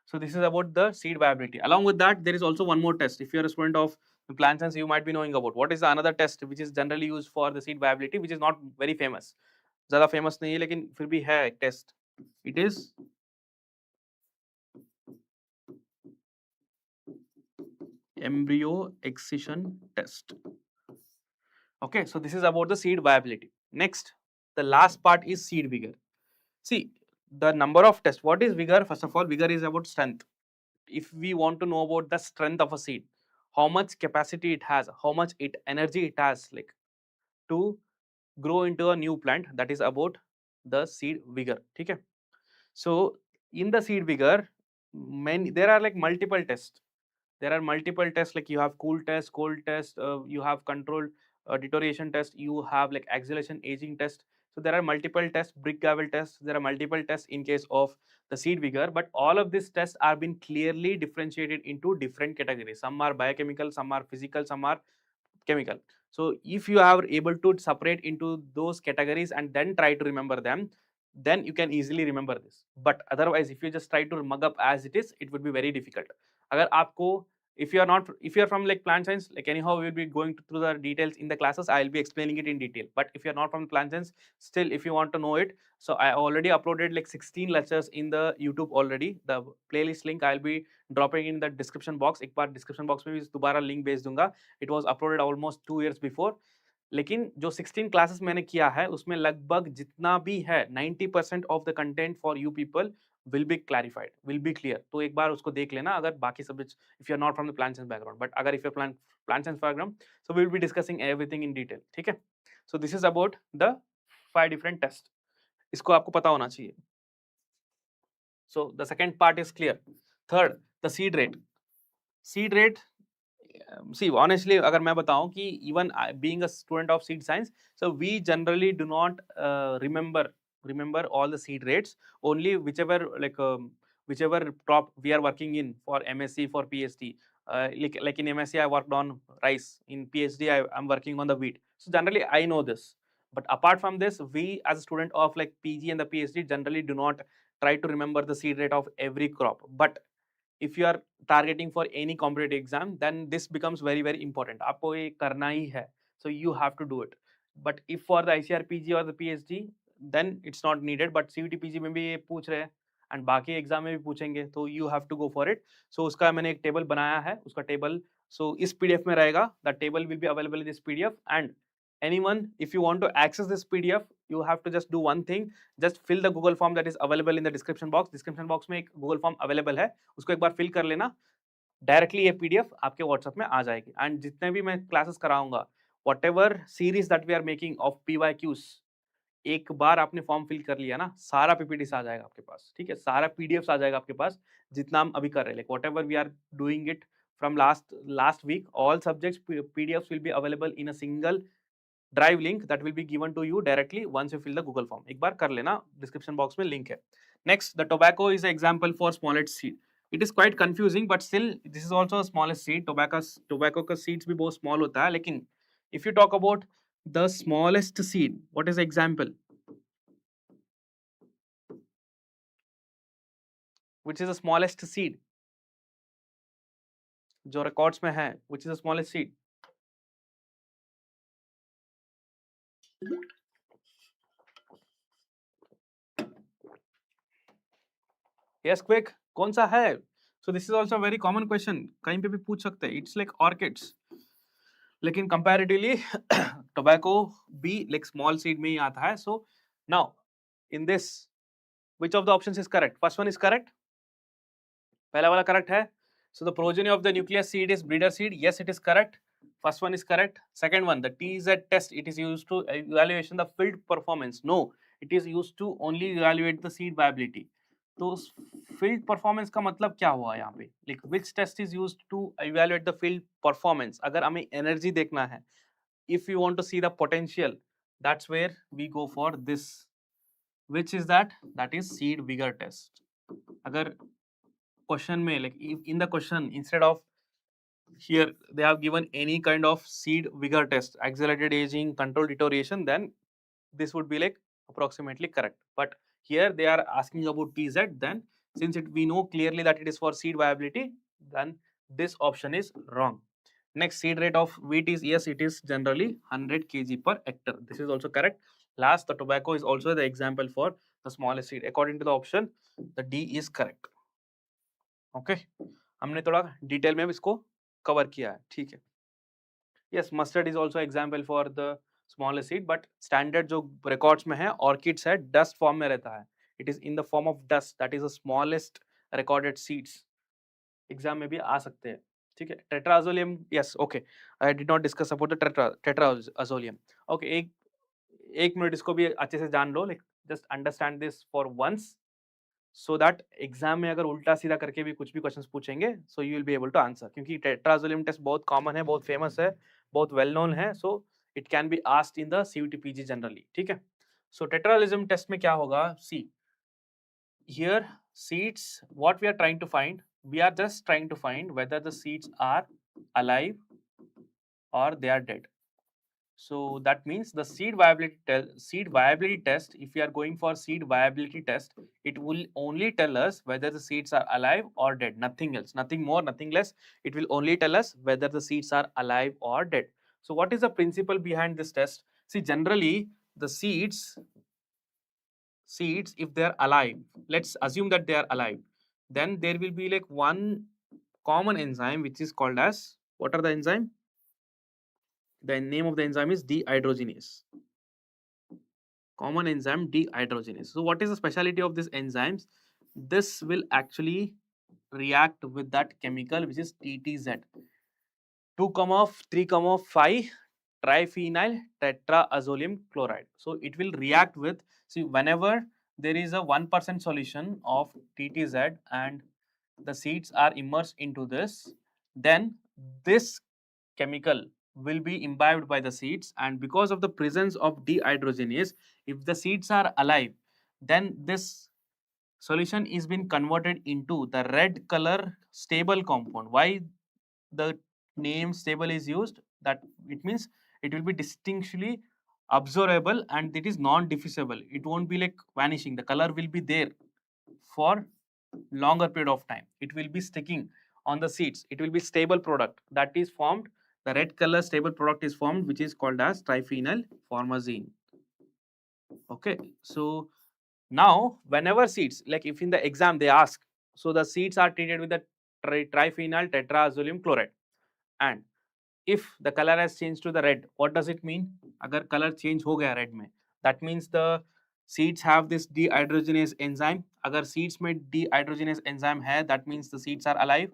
So this is about the seed viability. Along with that, there is also one more test. If you are a student of plant science, you might be knowing about what is the another test which is generally used for the seed viability, which is not very famous. ज़्यादा famous नहीं है, लेकिन फिर भी है एक test. It is embryo excision test. Okay, so this is about the seed viability. Next, the last part is seed vigor. See, the number of tests. What is vigor? First of all, vigor is about strength. If we want to know about the strength of a seed, how much capacity it has, how much energy it has, like to grow into a new plant, that is about the seed vigor. Okay. So in the seed vigor, there are like multiple tests. There are multiple tests, like you have cool test, cold test, you have controlled deterioration test, you have like acceleration aging test. So there are multiple tests, brick gavel tests, there are multiple tests in case of the seed vigor, but all of these tests are been clearly differentiated into different categories. Some are biochemical, some are physical, some are chemical. So if you are able to separate into those categories and then try to remember them, then you can easily remember this. But otherwise, if you just try to mug up as it is, it would be very difficult. अगर आपको, if you are not, if you are from like plant science, like anyhow we will be going through the details in the classes, I will be explaining it in detail. But if you are not from plant science, still if you want to know it, so I already uploaded like 16 lectures in the YouTube already. The playlist link I will be dropping in the description box. एक बार description box में भी दोबारा link भेज दूंगा. It was uploaded almost 2 years before. लेकिन जो 16 classes मैंने किया है उसमें लगभग जितना भी है 90% of the content for you people will be clarified, will be clear. तो एक बार उसको देख लेना अगर बाकी subjects, if you are not from the plant science background. But अगर if you plant science background, so we will be discussing everything in detail. ठीक है. So this is about the 5 different test. इसको आपको पता होना चाहिए. So the second part is clear. Third, the seed rate. Seed rate, see honestly अगर मैं बताऊं कि even being a student of seed science, so we generally do not remember all the seed rates. Only whichever whichever crop we are working in for MSc, for PhD, like in MSc I worked on rice, in PhD I'm working on the wheat, so generally I know this. But apart from this, we as a student of like PG and the PhD generally do not try to remember the seed rate of every crop. But if you are targeting for any competitive exam, then this becomes very very important. आपको ये करना ही है, so you have to do it. But if for the ICR PG or the PhD, then it's not needed. But CUET PG में भी ये पूछ रहे हैं and बाकी एग्जाम में भी पूछेंगे, तो you have to go for it. So उसका मैंने एक टेबल बनाया है, उसका टेबल so इस PDF में रहेगा. The table will be available in this PDF. And anyone, if you want to access this PDF, you have to just do one thing. Just fill the Google form that is available in the description box. Description box में एक Google form available है, उसको एक बार fill कर लेना. Directly ये PDF आपके WhatsApp में आ जाएगी. एंड जितने भी मैं क्लासेस कराऊंगा, whatever series that we are making of PYQs, एक बार आपने फॉर्म फिल कर लिया ना, सारा PPTs आ जाएगा आपके पास. ठीक है, सारा PDFs आ जाएगा आपके पास जितना हम अभी कर रहे हैं. Like whatever we are doing it from last week, all subjects PDFs will be available in a single drive link that will be given to you directly once you fill the Google form. एक बार कर लेना, description box में link है. Next, the tobacco is example for smallest seed. It is quite confusing but still this is also smallest seed. Tobacco का seeds भी बहुत small होता है, लेकिन if you talk about the smallest seed, what is example, which is the smallest seed? जो records में है, which is the smallest seed? Yes, quick. कौन सा है? So this is also a very common question. कहीं पे भी पूछ सकते हैं. It's like orchids. लेकिन comparatively tobacco भी like small seed में ही आता है. So now in this, which of the options is correct? First one is correct. पहला वाला correct है. So the progeny of the nucleus seed is breeder seed. Yes, it is correct. First one is correct. Second one, the TZ test, it is used to evaluation the field performance. No, it is used to only evaluate the seed viability. तो field performance का मतलब क्या हुआ यहाँ पे? Like which test is used to evaluate the field performance? अगर हमें energy देखना है, if you want to see the potential, that's where we go for this. Which is that? That is seed vigor test. अगर question में like in the question instead of here they have given any kind of seed vigor test, accelerated aging, controlled deterioration, then this would be like approximately correct. But here they are asking about TZ, then since we know clearly that it is for seed viability, then this option is wrong. Next, seed rate of wheat is, yes, it is generally 100 kg per hectare. This is also correct. Last, the tobacco is also the example for the smallest seed. According to the option, the D is correct. Okay, हमने थोड़ा detail में इसको cover किया है, ठीक है. Yes, mustard is also example for the smallest seed, but standard जो records में है, orchids है, dust form में रहता है. It is in the form of dust. That is the smallest recorded seeds. Exam में भी आ सकते हैं, ठीक है. Tetraazolium, yes, okay. I did not discuss about the tetraazolium. Okay, एक मिनट इसको भी अच्छे से जान लो. Like just understand this for once. So that exam में अगर उल्टा सीधा करके भी कुछ भी क्वेश्चंस पूछेंगे, so you will be able to answer. क्योंकि टेट्राजोलियम टेस्ट बहुत कॉमन है, बहुत फेमस है, बहुत वेल नोन है. So it can be asked in the CUET PG generally, ठीक है. सो टेट्राजोलियम टेस्ट में क्या होगा? See here seeds, what we are trying to find, we are just trying to find whether the seeds are alive or they are dead. So that means the seed viability test, if we are going for seed viability test, it will only tell us whether the seeds are alive or dead, nothing else, nothing more, nothing less. It will only tell us whether the seeds are alive or dead. So what is the principle behind this test? See, generally the seeds, if they are alive, let's assume that they are alive, then there will be like one common enzyme which is called as, what are the enzyme? The name of the enzyme is dehydrogenase. Common enzyme dehydrogenase. So what is the specialty of these enzymes? This will actually react with that chemical which is TTZ, 2,3,5 triphenyl tetraazolium chloride. So it will react with, see, whenever there is a 1% solution of TTZ and the seeds are immersed into this, then this chemical will be imbibed by the seeds, and because of the presence of dehydrogenase, if the seeds are alive, then this solution is been converted into the red color stable compound. Why the name stable is used? That it means it will be distinctly absorbable and it is non-diffusible. It won't be like vanishing. The color will be there for longer period of time. It will be sticking on the seeds. It will be stable product that is formed. The red color stable product is formed, which is called as triphenyl formazine. Okay, so now whenever seeds, like if in the exam they ask, so the seeds are treated with the triphenyl tetraazolium chloride, and if the color has changed to the red, what does it mean? Agar color change ho gaya red mein, that means the seeds have this dehydrogenase enzyme. Agar seeds mein dehydrogenase enzyme hai, that means the seeds are alive.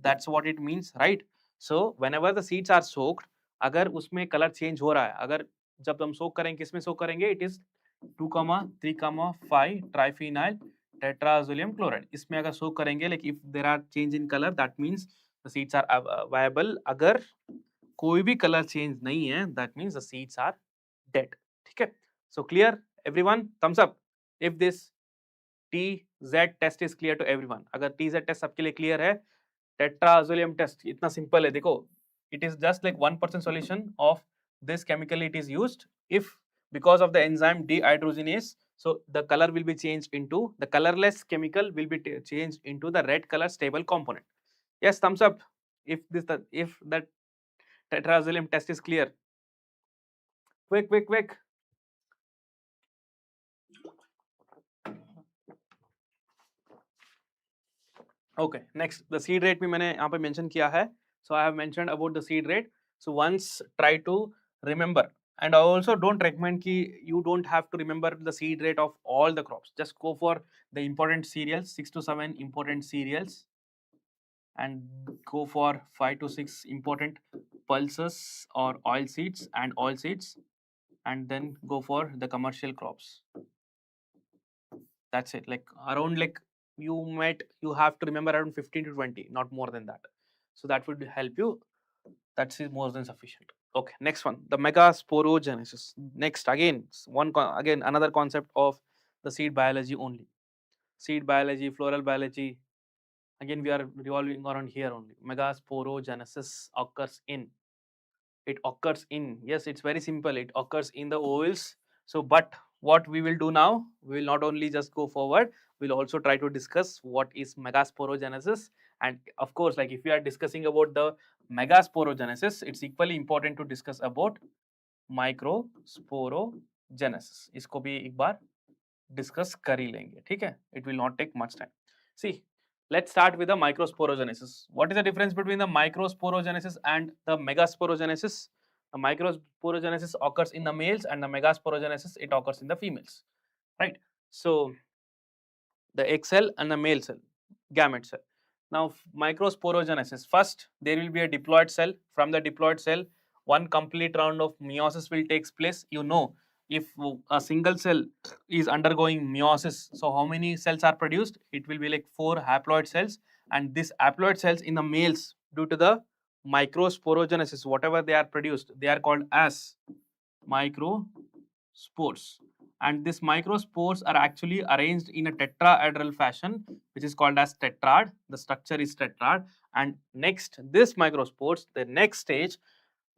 That's what it means, right? So whenever the seeds are soaked, अगर उसमें colour change हो रहा है, अगर जब हम सोक करेंगे, किसमें सोक करेंगे? It is 2,3,5 triphenyl tetrazolium chloride. इसमें अगर सोक करेंगे, like if there are change in colour, that means the seeds are viable. अगर कोई भी कलर चेंज नहीं है, that means the seeds are dead. ठीक है, so clear everyone? Thumbs up if this TZ test is clear to everyone. अगर TZ test सबके लिए क्लियर है, टेट्राजोलियम टेस्ट इतना सिंपल है. देखो, it is just like 1% solution of this chemical it is used. If because of the enzyme dehydrogenase, so the color will be changed into, the colorless chemical will be changed into the red color stable component. Yes, thumbs up if that tetraxylum test is clear. Quick, quick, quick. Okay, next the seed rate भी मैंने यहाँ पे mention किया है. So I have mentioned about the seed rate. So once try to remember, and I also don't recommend कि you don't have to remember the seed rate of all the crops. Just go for the important cereals, 6 to 7 important cereals, and go for 5 to 6 important pulses or oil seeds and oil seeds, and then go for the commercial crops. That's it. Like around, like you have to remember around 15 to 20, not more than that. So that would help you. That's more than sufficient. Okay, next one, the Megasporogenesis. Next, again again another concept of the seed biology only. Seed biology, floral biology. Again, we are revolving around here only. Megasporogenesis occurs in. It occurs in. Yes, it's very simple. It occurs in the ovals. So, but what we will do now, we will not only just go forward, we'll also try to discuss what is megasporogenesis. And of course, like if we are discussing about the megasporogenesis, it's equally important to discuss about microsporogenesis. इसको भी एक बार discuss कर ही लेंगे, ठीक है? It will not take much time. See, let's start with the microsporogenesis. What is the difference between the microsporogenesis and the megasporogenesis? The microsporogenesis occurs in the males, and the megasporogenesis it occurs in the females, right? So the egg cell and the male cell, gamete cell. Now microsporogenesis, first there will be a diploid cell. From the diploid cell, one complete round of meiosis will take place. You know, if a single cell is undergoing meiosis, so how many cells are produced? It will be like 4 haploid cells, and these haploid cells in the males, due to the microsporogenesis, whatever they are produced, they are called as microspores. And these microspores are actually arranged in a tetrahedral fashion, which is called as tetrad. The structure is tetrad. And next, this microspores, the next stage,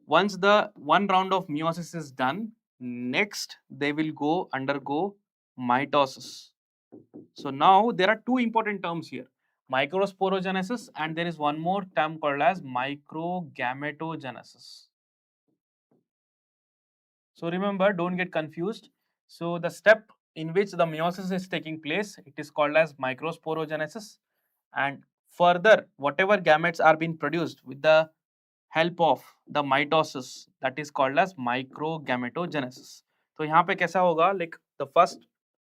once the one round of meiosis is done, next they will undergo mitosis. So now there are two important terms here, microsporogenesis, and there is one more term called as microgametogenesis. So remember, don't get confused. So the step in which the meiosis is taking place, it is called as microsporogenesis. And further, whatever gametes are being produced with the help of the mitosis, that is called as microgametogenesis. तो यहाँ पे कैसा होगा, like the first,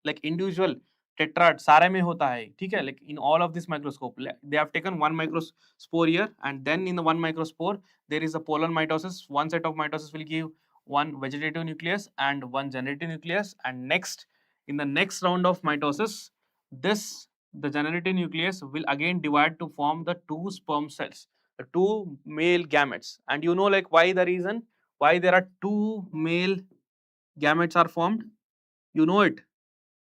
like individual tetrad सारे में होता है, ठीक है? Like in all of this microscope, they have taken one microspore here, and then in the one microspore there is a polar mitosis. One set of mitosis will give one vegetative nucleus and one generative nucleus, and next, in the next round of mitosis, the generative nucleus will again divide to form the two sperm cells, the two male gametes. And you know, like why, the reason why there are two male gametes are formed, you know it,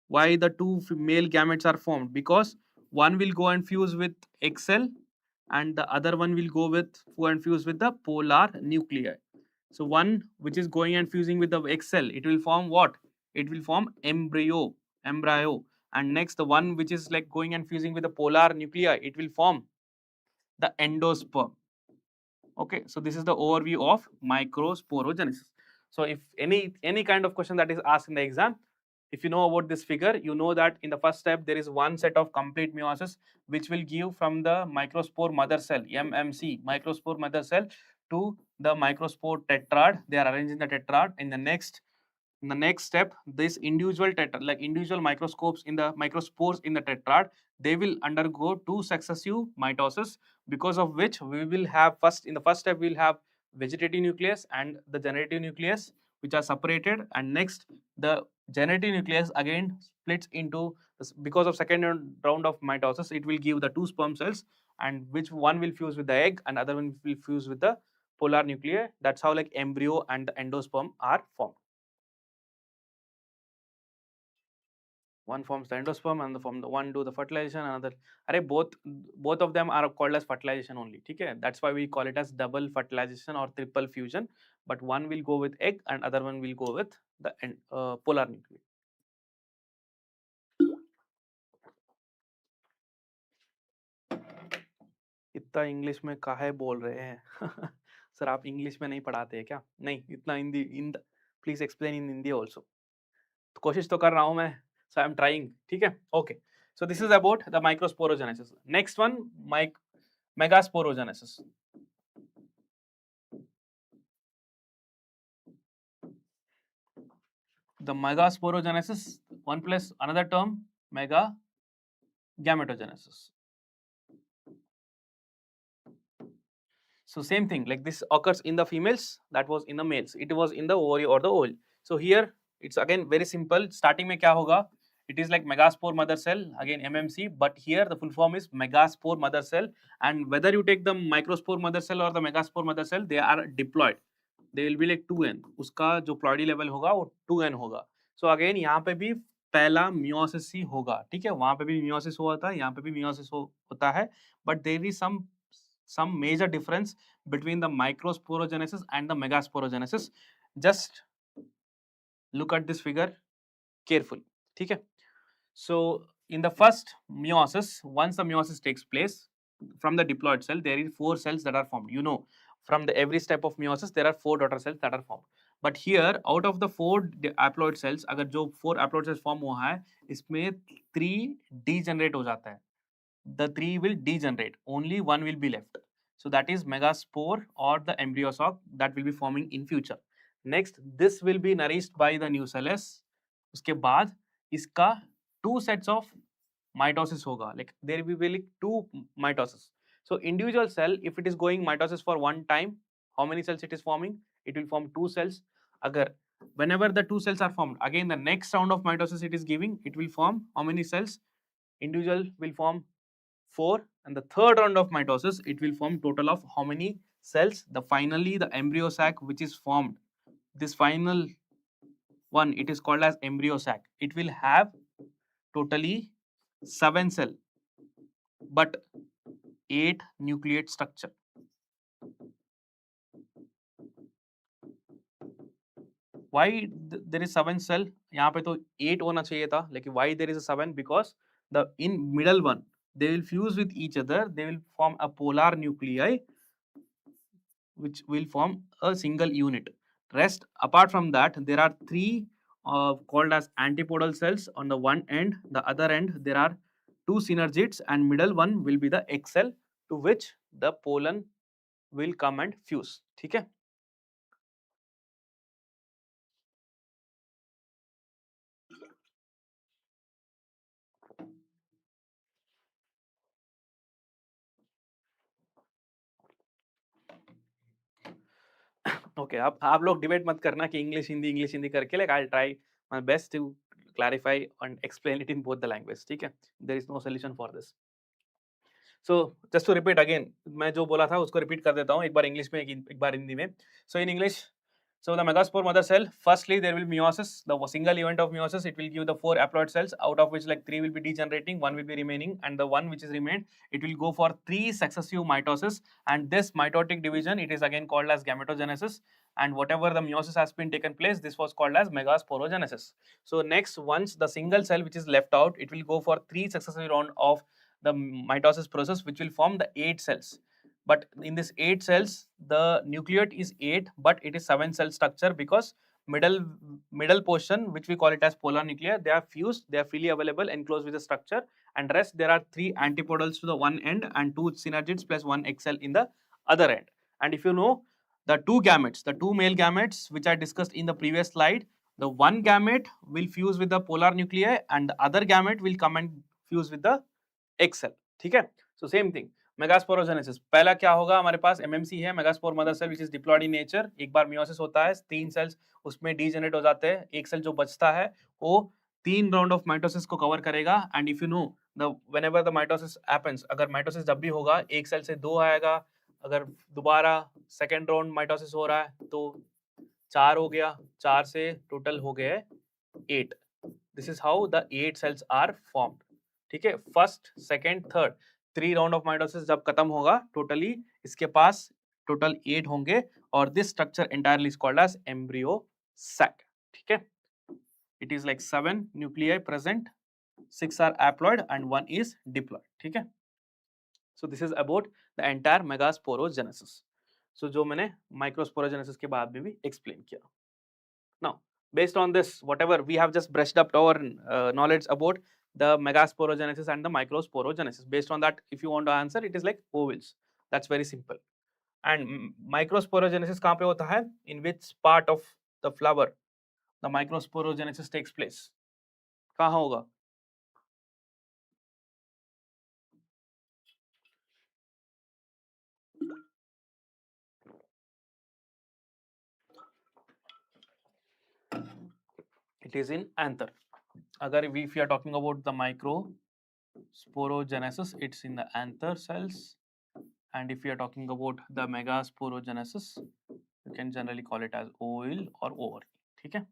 why the two male gametes are formed? Because one will go and fuse with egg cell, and the other one will go and fuse with the polar nuclei. So one which is going and fusing with the egg cell, it will form what? It will form embryo. And next, the one which is like going and fusing with the polar nuclei, it will form the endosperm. Okay, so this is the overview of microsporogenesis. So if any kind of question that is asked in the exam, if you know about this figure, you know that in the first step there is one set of complete meiosis which will give from the microspore mother cell, MMC, microspore mother cell, to the microspore tetrad. They are arranged in the tetrad. In the next step, this individual like individual microscopes in the microspores in the tetrad, they will undergo two successive mitosis, because of which we will have, first in the first step we will have vegetative nucleus and the generative nucleus, which are separated, and next the generative nucleus again splits into, because of second round of mitosis, it will give the two sperm cells, and which one will fuse with the egg and other one will fuse with the polar nuclei. That's how like embryo and the endosperm are formed. One forms the endosperm and the one do the fertilization, another, अरे both of them are called as fertilization only, ठीक है? That's why we call it as double fertilization or triple fusion, but one will go with egg and other one will go with the polar nuclei. इतना English में काहे बोल रहे हैं? Sir आप English में नहीं पढ़ाते हैं क्या? नहीं, इतना Hindi please explain in Hindi also. तो कोशिश तो कर रहा हूं मैं, सो आई एम ट्राइंग, ठीक है, okay. So this is about the microsporogenesis. Next one, megasporogenesis. The megasporogenesis, one plus another term, megagametogenesis. So same thing, like this occurs in the females, that was in the males, it was in the ovary or the ovule. So here it's again very simple. Starting mein kya hoga? It is like megaspore mother cell, again MMC, but here the full form is megaspore mother cell. And whether you take the microspore mother cell or the megaspore mother cell, they are diploid. They will be like 2n. उसका जो ploidy level होगा वो 2n होगा. So again यहाँ पे भी पहला meiosis ही होगा, ठीक है, वहां पे भी मियोसिस हुआ था, यहाँ पे भी मियोसिस होता है, but there is some major difference between the microsporogenesis and the megasporogenesis. Just look at this figure carefully, ठीक है. So in the first meiosis, once the meiosis takes place, from the diploid cell there is 4 cells that are formed. You know, from the every step of meiosis there are 4 daughter cells that are formed. But here out of the 4 haploid cells, अगर जो 4 haploid cells form हुआ है, इसमें 3 degenerate हो जाता है. The 3 will degenerate, only 1 will be left. So that is megaspore or the embryo sac that will be forming in future. Next, this will be nourished by the nucellus. उसके बाद इसका 2 sets of mitosis होगा, like there will be like 2 mitosis. So individual cell, if it is going mitosis for one time, how many cells it is forming? It will form 2 cells. Agar whenever the 2 cells are formed, again the next round of mitosis it is giving, it will form how many cells? Individual will form 4, and the third round of mitosis it will form total of how many cells? The finally the embryo sac which is formed, this final one, it is called as embryo sac. It will have totally 7 cell but 8 nucleate structure. Why there is 7 cell? यहाँ पे तो 8 होना चाहिए था, लेकिन why there is a 7? Because the in middle one they will fuse with each other, they will form a polar nuclei which will form a single unit. Rest, apart from that, there are 3 called as antipodal cells on the one end. The other end, there are 2 synergids, and middle one will be the egg cell to which the pollen will come and fuse. ठीक है? Okay, अब आप लोग debate मत करना कि English Hindi करके, like I'll try my best to clarify and explain it in both the language. ठीक है? There is no solution for this. So just to repeat again, मैं जो बोला था उसको repeat कर देता हूँ, एक बार इंग्लिश में एक बार हिंदी में. So in English, so the megaspore mother cell, firstly there will be meiosis. The single event of meiosis, it will give the 4 haploid cells, out of which like 3 will be degenerating, 1 will be remaining, and the one which is remained, it will go for 3 successive mitoses. And this mitotic division, it is again called as gametogenesis. And whatever the meiosis has been taken place, this was called as megasporogenesis. So next, once the single cell which is left out, it will go for 3 successive round of the mitosis process, which will form the 8 cells. But in this 8 cells, the nucleate is 8, but it is 7 cell structure, because middle portion, which we call it as polar nuclei, they are fused, they are freely available, enclosed with the structure, and rest there are 3 antipodals to the one end and 2 synergids plus 1 egg cell in the other end. And if you know, the 2 gametes, the 2 male gametes which I discussed in the previous slide, the one gamete will fuse with the polar nuclei and the other gamete will come and fuse with the axil. ठीक है, so same thing megasporogenesis. पहला क्या होगा, हमारे पास MMC है, megaspore mother cell which is diploid in nature. एक बार मियोसिस होता है, 3 सेल्स उसमें डीजेनरेट हो जाते हैं, एक सेल जो बचता है वो 3 राउंड ऑफ माइटोसिस को कवर करेगा. And if you know the whenever the mitosis happens, अगर माइटोसिस जब भी होगा, एक सेल से 2 आएगा, अगर दोबारा सेकेंड राउंड माइटोसिस हो रहा है तो 4 हो गया, 4 से टोटल हो गए 8. This is how the 8 cells are formed. ठीक है, first second third 3 round of mitosis जब खत्म होगा, टोटली इसके पास टोटल 8 होंगे, और this structure entirely is called as embryo sac. ठीक है, it is like 7 nuclei present, 6 are haploid and 1 is diploid. ठीक है, So this is about the entire megasporogenesis. So जो मैंने microsporogenesis के बाद में भी explain किया. Now, based on this, whatever we have just brushed up our knowledge about the megasporogenesis and the microsporogenesis. Based on that, if you want to answer, it is like ovals. That's very simple. And microsporogenesis कहाँ पे होता है? In which part of the flower the microsporogenesis takes place? कहाँ होगा? It is in anther. Agar if you are talking about the microsporogenesis, it's in the anther cells. And if you are talking about the megasporogenesis, you can generally call it as ovule or ovary. ठीक है?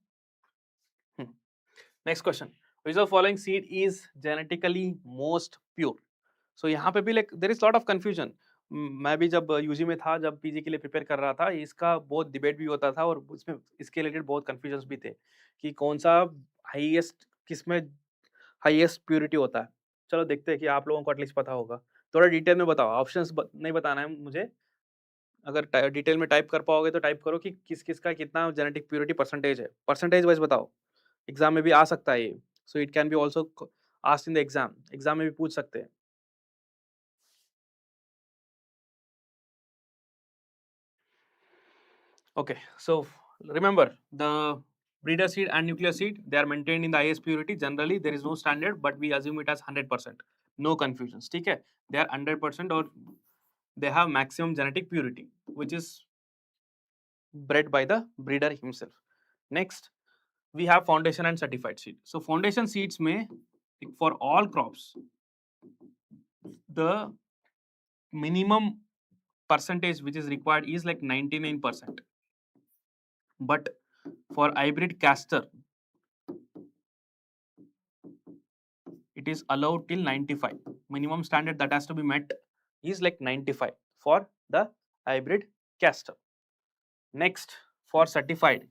Next question. Which of the following seed is genetically most pure? So यहाँ पे भी like there is lot of confusion. मैं भी जब UG में था, जब पीजी के लिए प्रिपेयर कर रहा था, इसका बहुत डिबेट भी होता था और उसमें इसके रिलेटेड बहुत कंफ्यूजन्स भी थे कि कौन सा हाईएस्ट, किसमें हाईएस्ट प्योरिटी होता है. चलो देखते हैं कि आप लोगों को एटलीस्ट पता होगा. थोड़ा डिटेल में बताओ, ऑप्शंस नहीं बताना है मुझे. अगर डिटेल में टाइप कर पाओगे तो टाइप करो कि किस किस का कितना जेनेटिक प्योरिटी परसेंटेज है. परसेंटेज वाइज बताओ, एग्जाम में भी आ सकता है ये. सो it can B also asked in the exam. Exam में भी पूछ सकते हैं. Okay, so remember the breeder seed and nuclear seed, they are maintained in the highest purity. Generally there is no standard, but we assume it as 100%. No confusions. ठीक है, they are 100% or they have maximum genetic purity, which is bred by the breeder himself. Next, we have foundation and certified seed. So foundation seeds may, for all crops, the minimum percentage which is required is like 99%. But for hybrid castor, it is allowed till 95. Minimum standard that has to be met is like 95 for the hybrid castor. Next, for certified.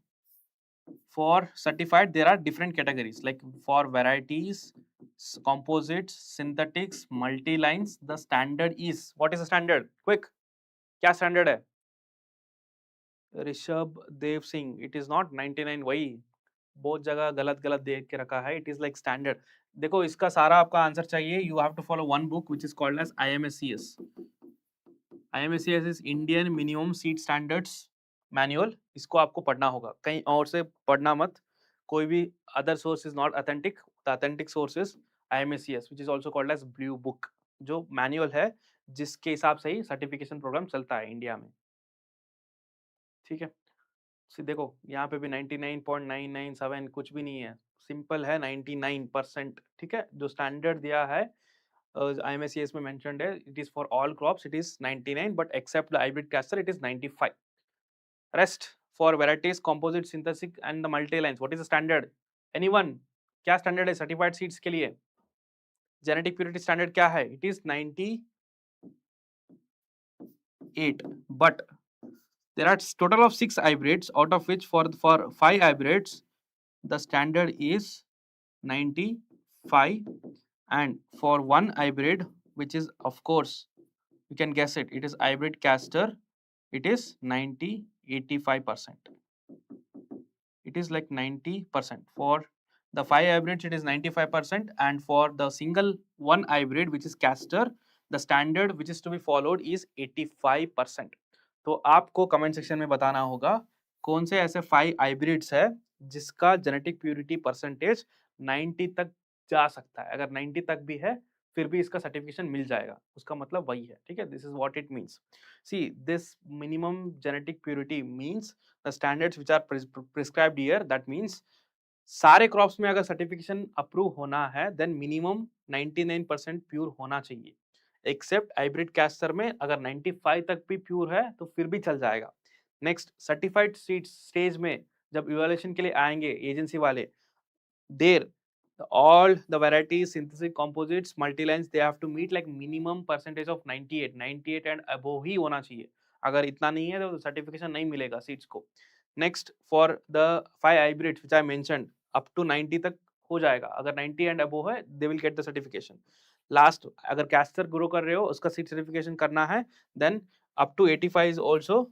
For certified, there are different categories like for varieties, composites, synthetics, multi-lines. The standard is, what is the standard? Quick, क्या standard है? Rishabh Dev Singh, it is not 99. वही बहुत जगह गलत गलत देख के रखा है. It is like standard. देखो इसका सारा आपका आंसर चाहिए. You have to follow one book which is called as IMSCS. IMSCS is Indian Minimum Seed Standards Manual. इसको आपको पढ़ना होगा, कहीं और से पढ़ना मत. कोई भी other source is not authentic. The authentic source is IMSCS, which is also called as Blue Book, जो मैनुअल है जिसके हिसाब से ही सर्टिफिकेशन प्रोग्राम चलता है इंडिया में. ठीक है, देखो यहाँ पे भी 99.997 कुछ भी नहीं है, सिंपल है 99%. ठीक है, जो स्टैंडर्ड दिया है IMSCS में मेंशन्ड है, it is for all crops it is 99, but except the hybrid castor it is 95. Rest for varieties, composite, synthetic and the multi lines, what is the standard? Anyone, क्या standard है certified seeds के लिए? Genetic purity standard क्या है? It is 98, but there are total of 6 hybrids, out of which for 5 hybrids the standard is 95, and for one hybrid, which is of course you can guess it, it is hybrid castor, it is 85%. It is like 90%. For the 5 hybrids it is 95%, and for the single one hybrid which is castor, the standard which is to be followed is 85%. तो आपको comment section में बताना होगा कौन से ऐसे 5 hybrids है जिसका जेनेटिक प्योरिटी परसेंटेज 90 तक जा सकता है. अगर 90 तक भी है फिर भी इसका सर्टिफिकेशन मिल जाएगा, उसका मतलब वही है. ठीक है, this is what it means. See this minimum genetic purity means the standards which are prescribed here. That means सारे क्रॉप्स में अगर सर्टिफिकेशन अप्रूव होना है देन मिनिमम 99% प्योर होना चाहिए. एक्सेप्ट हाइब्रिड कैस्टर में अगर 95 तक भी प्योर है तो फिर भी चल जाएगा. नेक्स्ट, सर्टिफाइड सीड स्टेज में जब इवैल्यूएशन के लिए आएंगे एजेंसी वाले, देर all the varieties, synthetic composites, multilines, they have to meet like minimum percentage of 98 and above ही होना चाहिए. अगर इतना नहीं है तो सर्टिफिकेशन नहीं मिलेगा सीड्स को. Next, for the 5 hybrids which I mentioned, up to 90 तक हो जाएगा. अगर 90 and above है they will get the certification. Last अगर कैस्टर ग्रो कर रहे हो उसका सीड सर्टिफिकेशन करना है, then up to 85 is also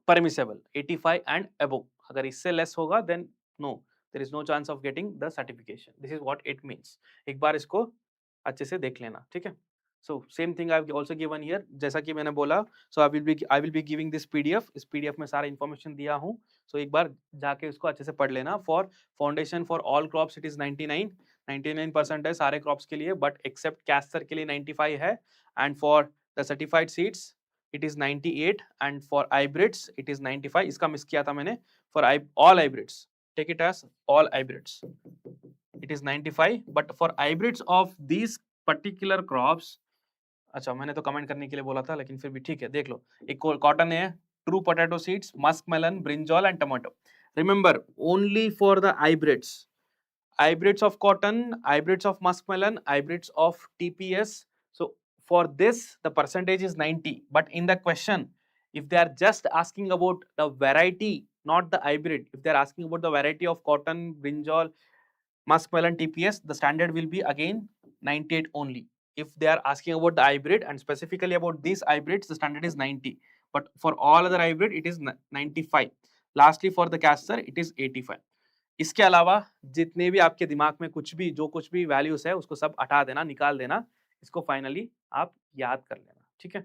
permissible, 85 and above. अगर इससे लेस होगा then no, there is no chance of getting the certification. This is what it means. एक बार इसको अच्छे से देख लेना, ठीक है. So same thing I have also given here, जैसा कि मैंने बोला. So I will be giving this PDF. इस पीडीएफ में सारा इन्फॉर्मेशन दिया हूँ. सो एक बार जाके उसको अच्छे से पढ़ लेना. For foundation for all crops it is 99% है सारे क्रॉप्स के लिए, बट एक्सेप्ट कैस्टर के लिए 95 है. And for the certified seeds it is 98 and for hybrids it is 95. इसका मिस किया था मैंने. for all hybrids, take it as all hybrids, it is 95, but for hybrids of these particular crops. अच्छा मैंने तो कमेंट करने के लिए बोला था, लेकिन फिर भी ठीक है, देख लो. एक कॉटन है, true potato seeds, musk melon, brinjal and tomato. Remember only for the hybrids of cotton, hybrids of muskmelon, hybrids of TPS. So for this the percentage is 90, but in the question if they are just asking about the variety, not the hybrid, if they are asking about the variety of cotton, brinjal, muskmelon, TPS, the standard will be again 98 only. If they are asking about the hybrid and specifically about these hybrids, the standard is 90, but for all other hybrid it is 95. Lastly for the castor it is 85. इसके अलावा जितने भी आपके दिमाग में कुछ भी values है उसको सब हटा देना, निकाल देना. इसको फाइनली आप याद कर लेना, ठीक है.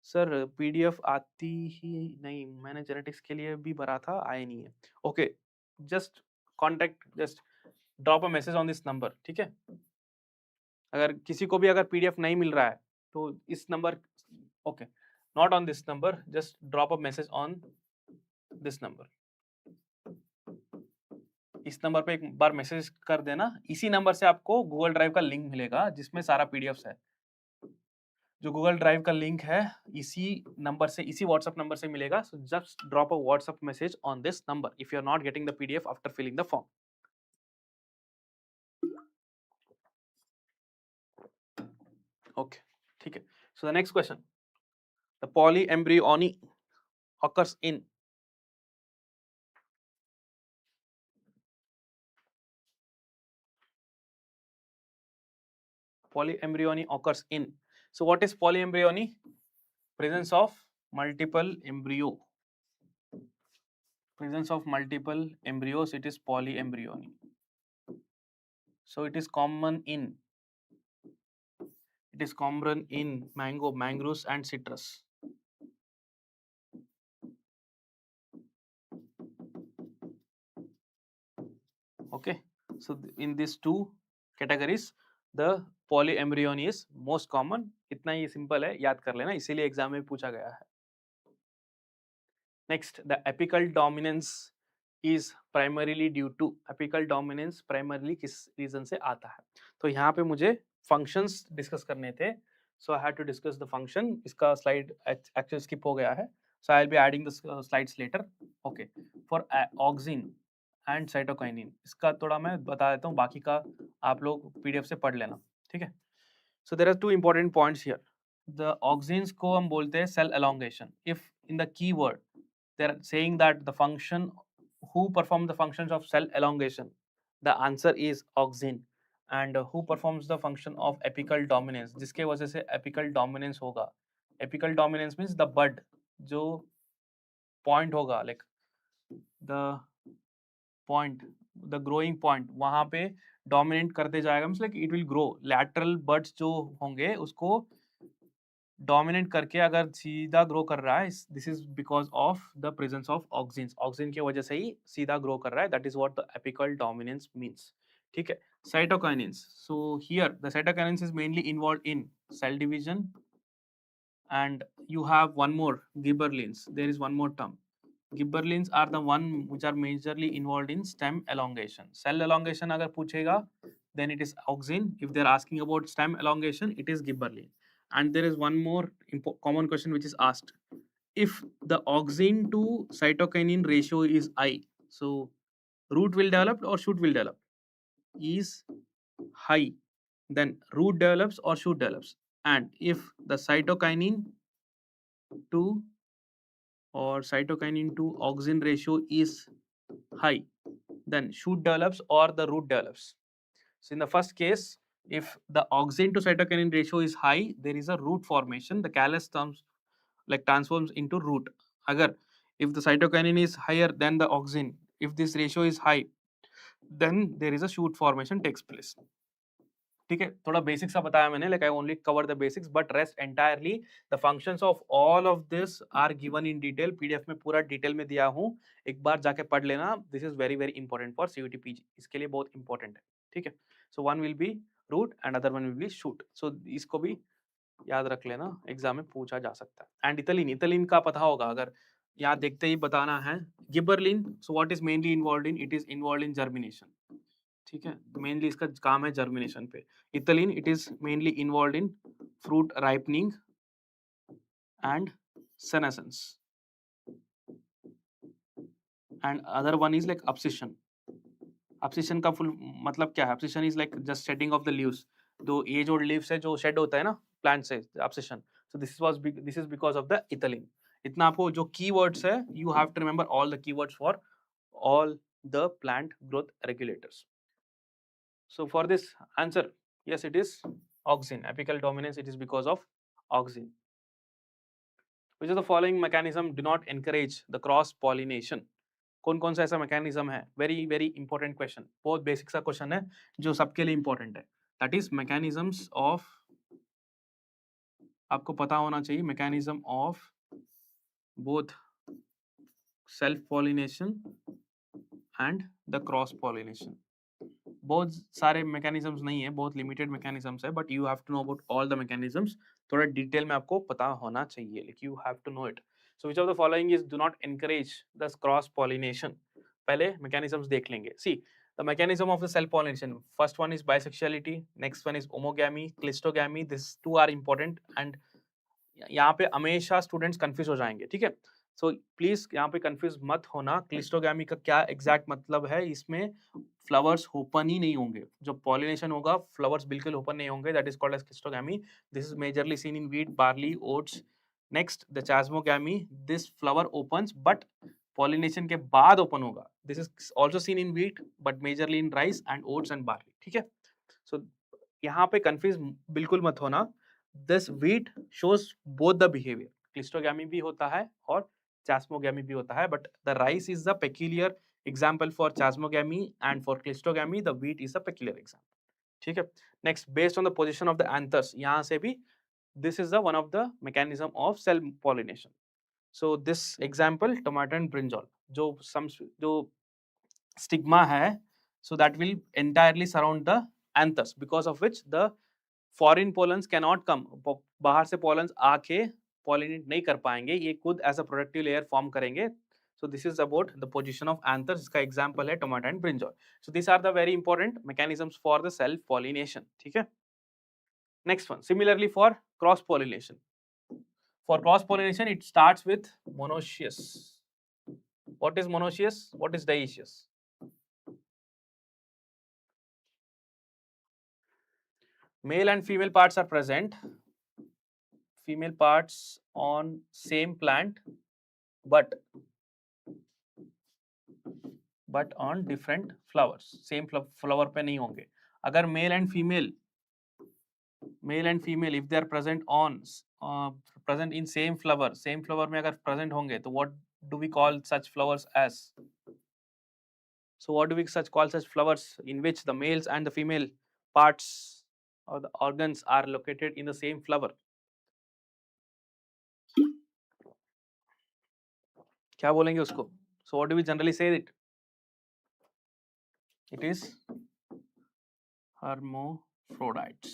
सर पीडीएफ आती ही नहीं, मैंने जेनेटिक्स के लिए भी भरा था, आए नहीं है. Okay, just just drop a message on this number, ठीक है. अगर किसी को भी अगर पीडीएफ नहीं मिल रहा है तो इस number, okay, not on this number, just drop a message on this number. इस नंबर पे एक बार मैसेज कर देना. इसी नंबर से आपको गूगल ड्राइव का लिंक मिलेगा जिसमें सारा पीडीएफ्स है. जो गूगल ड्राइव का लिंक है इसी नंबर से, इसी व्हाट्सएप नंबर से मिलेगा. So just drop a WhatsApp message on this number if you are not getting the PDF after filling the form. Okay, ठीक है. So the next question, the polyembryony occurs in polyembryony occurs in. So what is polyembryony? Presence of multiple embryo. Presence of multiple embryos, it is polyembryony. So it is common in mango, mangroves and citrus. Okay, so in these two categories the polyembryony is most common. इतना ही simple है, याद कर लेना, इसीलिए exam में पूछा गया है. Next, the apical dominance is primarily due to. apical dominance primarily किस रीजन से आता है? तो यहाँ पे मुझे functions डिस्कस करने थे. So I had to discuss the function. इसका स्लाइड एक्चुअली स्किप हो गया है. So I'll be adding the slides later. Okay, for auxin and cytokinin, इसका थोड़ा मैं बता देता हूँ, बाकी का आप लोग पीडीएफ से पढ़ लेना, ठीक है. So there are two important points here. The auxins को हम बोलते हैं cell elongation. If in the keyword they are saying that the function, who perform the functions of cell elongation, the answer is auxin. And who performs the function of apical dominance, जिसके वजह से apical dominance होगा. apical dominance means the bud, जो point होगा, like the point, the growing point, वहाँ पे dominate करते जाएगा, means like it will grow. lateral buds जो होंगे उसको डोमिनेट करके अगर सीधा ग्रो कर रहा है, this is because of the presence of auxins. Auxin की वजह से ही सीधा ग्रो कर रहा है. That is what the apical dominance means, ठीक है. Cytokinins, so here the cytokinins is mainly involved in cell division. and you have one more, gibberellins. There is one more term. Gibberellins are the one which are majorly involved in stem elongation. Cell elongation अगर पूछेगा then it is auxin. If they are asking about stem elongation, it is gibberellin. And there is one more common question which is asked. If the auxin to cytokinin ratio is high, so root will develop or shoot will develop? Is high, then root develops or shoot develops. And if the cytokinin to auxin ratio is high, then shoot develops or the root develops. So in the first case if the auxin to cytokinin ratio is high, there is a root formation. The callus transforms into root. Agar if the cytokinin is higher than the auxin, if this ratio is high, then there is a shoot formation takes place. ठीक है, थोड़ा basic सा बताया मैंने, like I only cover the basics, but rest entirely the functions of all of this are given in detail. PDF में पूरा detail में दिया हूँ, एक बार जाके पढ़ लेना. This is very very important for CUET PG, इसके लिए बहुत important है. ठीक है, so one will be root and other one will be shoot. So इसको भी याद रख लेना, एग्जाम में पूछा जा सकता है. एंड इथलिन का पता होगा, अगर यहाँ देखते ही बताना है. Gibberellin, so what is mainly involved in, it is involved in germination. ठीक है, मेनली इसका काम है जर्मिनेशन पे. Ethylene, it is mainly involved in fruit ripening and senescence. And other one is like abscission. Abscission का फुल मतलब क्या है? Abscission is like just shedding of the leaves. तो ये जो leaves है जो shed होता है ना plant से, abscission. So this is because of the ethylene. इतना आपको जो keywords है, you have to remember all the keywords for all the plant growth regulators. So for this answer, yes, it is auxin. Apical dominance, it is because of auxin. Which of the following mechanism do not encourage the cross pollination? कौन कौन सा ऐसा mechanism है? Very very important question, बहुत basic सा question है जो सबके लिए इंपॉर्टेंट है. दैट इज मैकेनिज्म्स ऑफ, आपको पता होना चाहिए, mechanism of both self pollination and the cross pollination. बहुत सारे मैकेनिज्म्स नहीं है, बहुत लिमिटेड मैकेनिज्म्स है, but you have to know about all the mechanisms. थोड़ा डिटेल में आपको पता होना चाहिए, like you have to know it. So which of the following is do not encourage the cross pollination? पहले मैकेनिज्म्स देख लेंगे. See the mechanism of the self pollination, first one is bisexuality, next one is homogamy, cleistogamy. This two are important and यहाँ पे हमेशा students confuse हो जाएंगे. ठीक है, सो प्लीज यहाँ पे कंफ्यूज मत होना. क्लिस्टोगैमी का क्या एग्जैक्ट मतलब है? इसमें फ्लावर्स ओपन ही नहीं होंगे. जब पॉलिनेशन होगा फ्लावर्स बिल्कुल ओपन नहीं होंगे. That is called as cleistogamy. This is majorly seen in wheat, barley, oats. Next the chasmogamy, this flower opens but pollination के बाद ओपन होगा. This is also seen in wheat but majorly in rice and oats and barley. ठीक है, so यहाँ पे confuse बिल्कुल मत होना. This wheat shows both the behaviour. Cleistogamy भी होता है और चास्मोगैमी भी होता है, but the rice is the peculiar example for chasmogamy and for clistogamy the wheat is the peculiar example. ठीक है, next based on the position of the anthers, यहाँ से भी this is the one of the mechanism of cell pollination. So this example tomato and brinjal, जो stigma है, so that will entirely surround the anthers because of which the foreign pollens cannot come. बाहर से pollens आके pollinate नहीं कर पाएंगे, ये खुद as a productive layer form करेंगे. So this is about the position of anthers. इसका example है tomato and brinjal. So these are the very important mechanisms for the self pollination. ठीक है, next one similarly for cross pollination. For cross pollination it starts with monoecious. What is monoecious? What is dioecious? Male and female parts are present. Female parts on same plant but on different flowers. Same flower पे नहीं होंगे. अगर male and female if they are present on present in same flower में अगर present होंगे तो what do we call such flowers as? So what do we call such flowers in which the males and the female parts or the organs are located in the same flower? क्या बोलेंगे उसको? So what do we generally say it? It is hermaphrodites.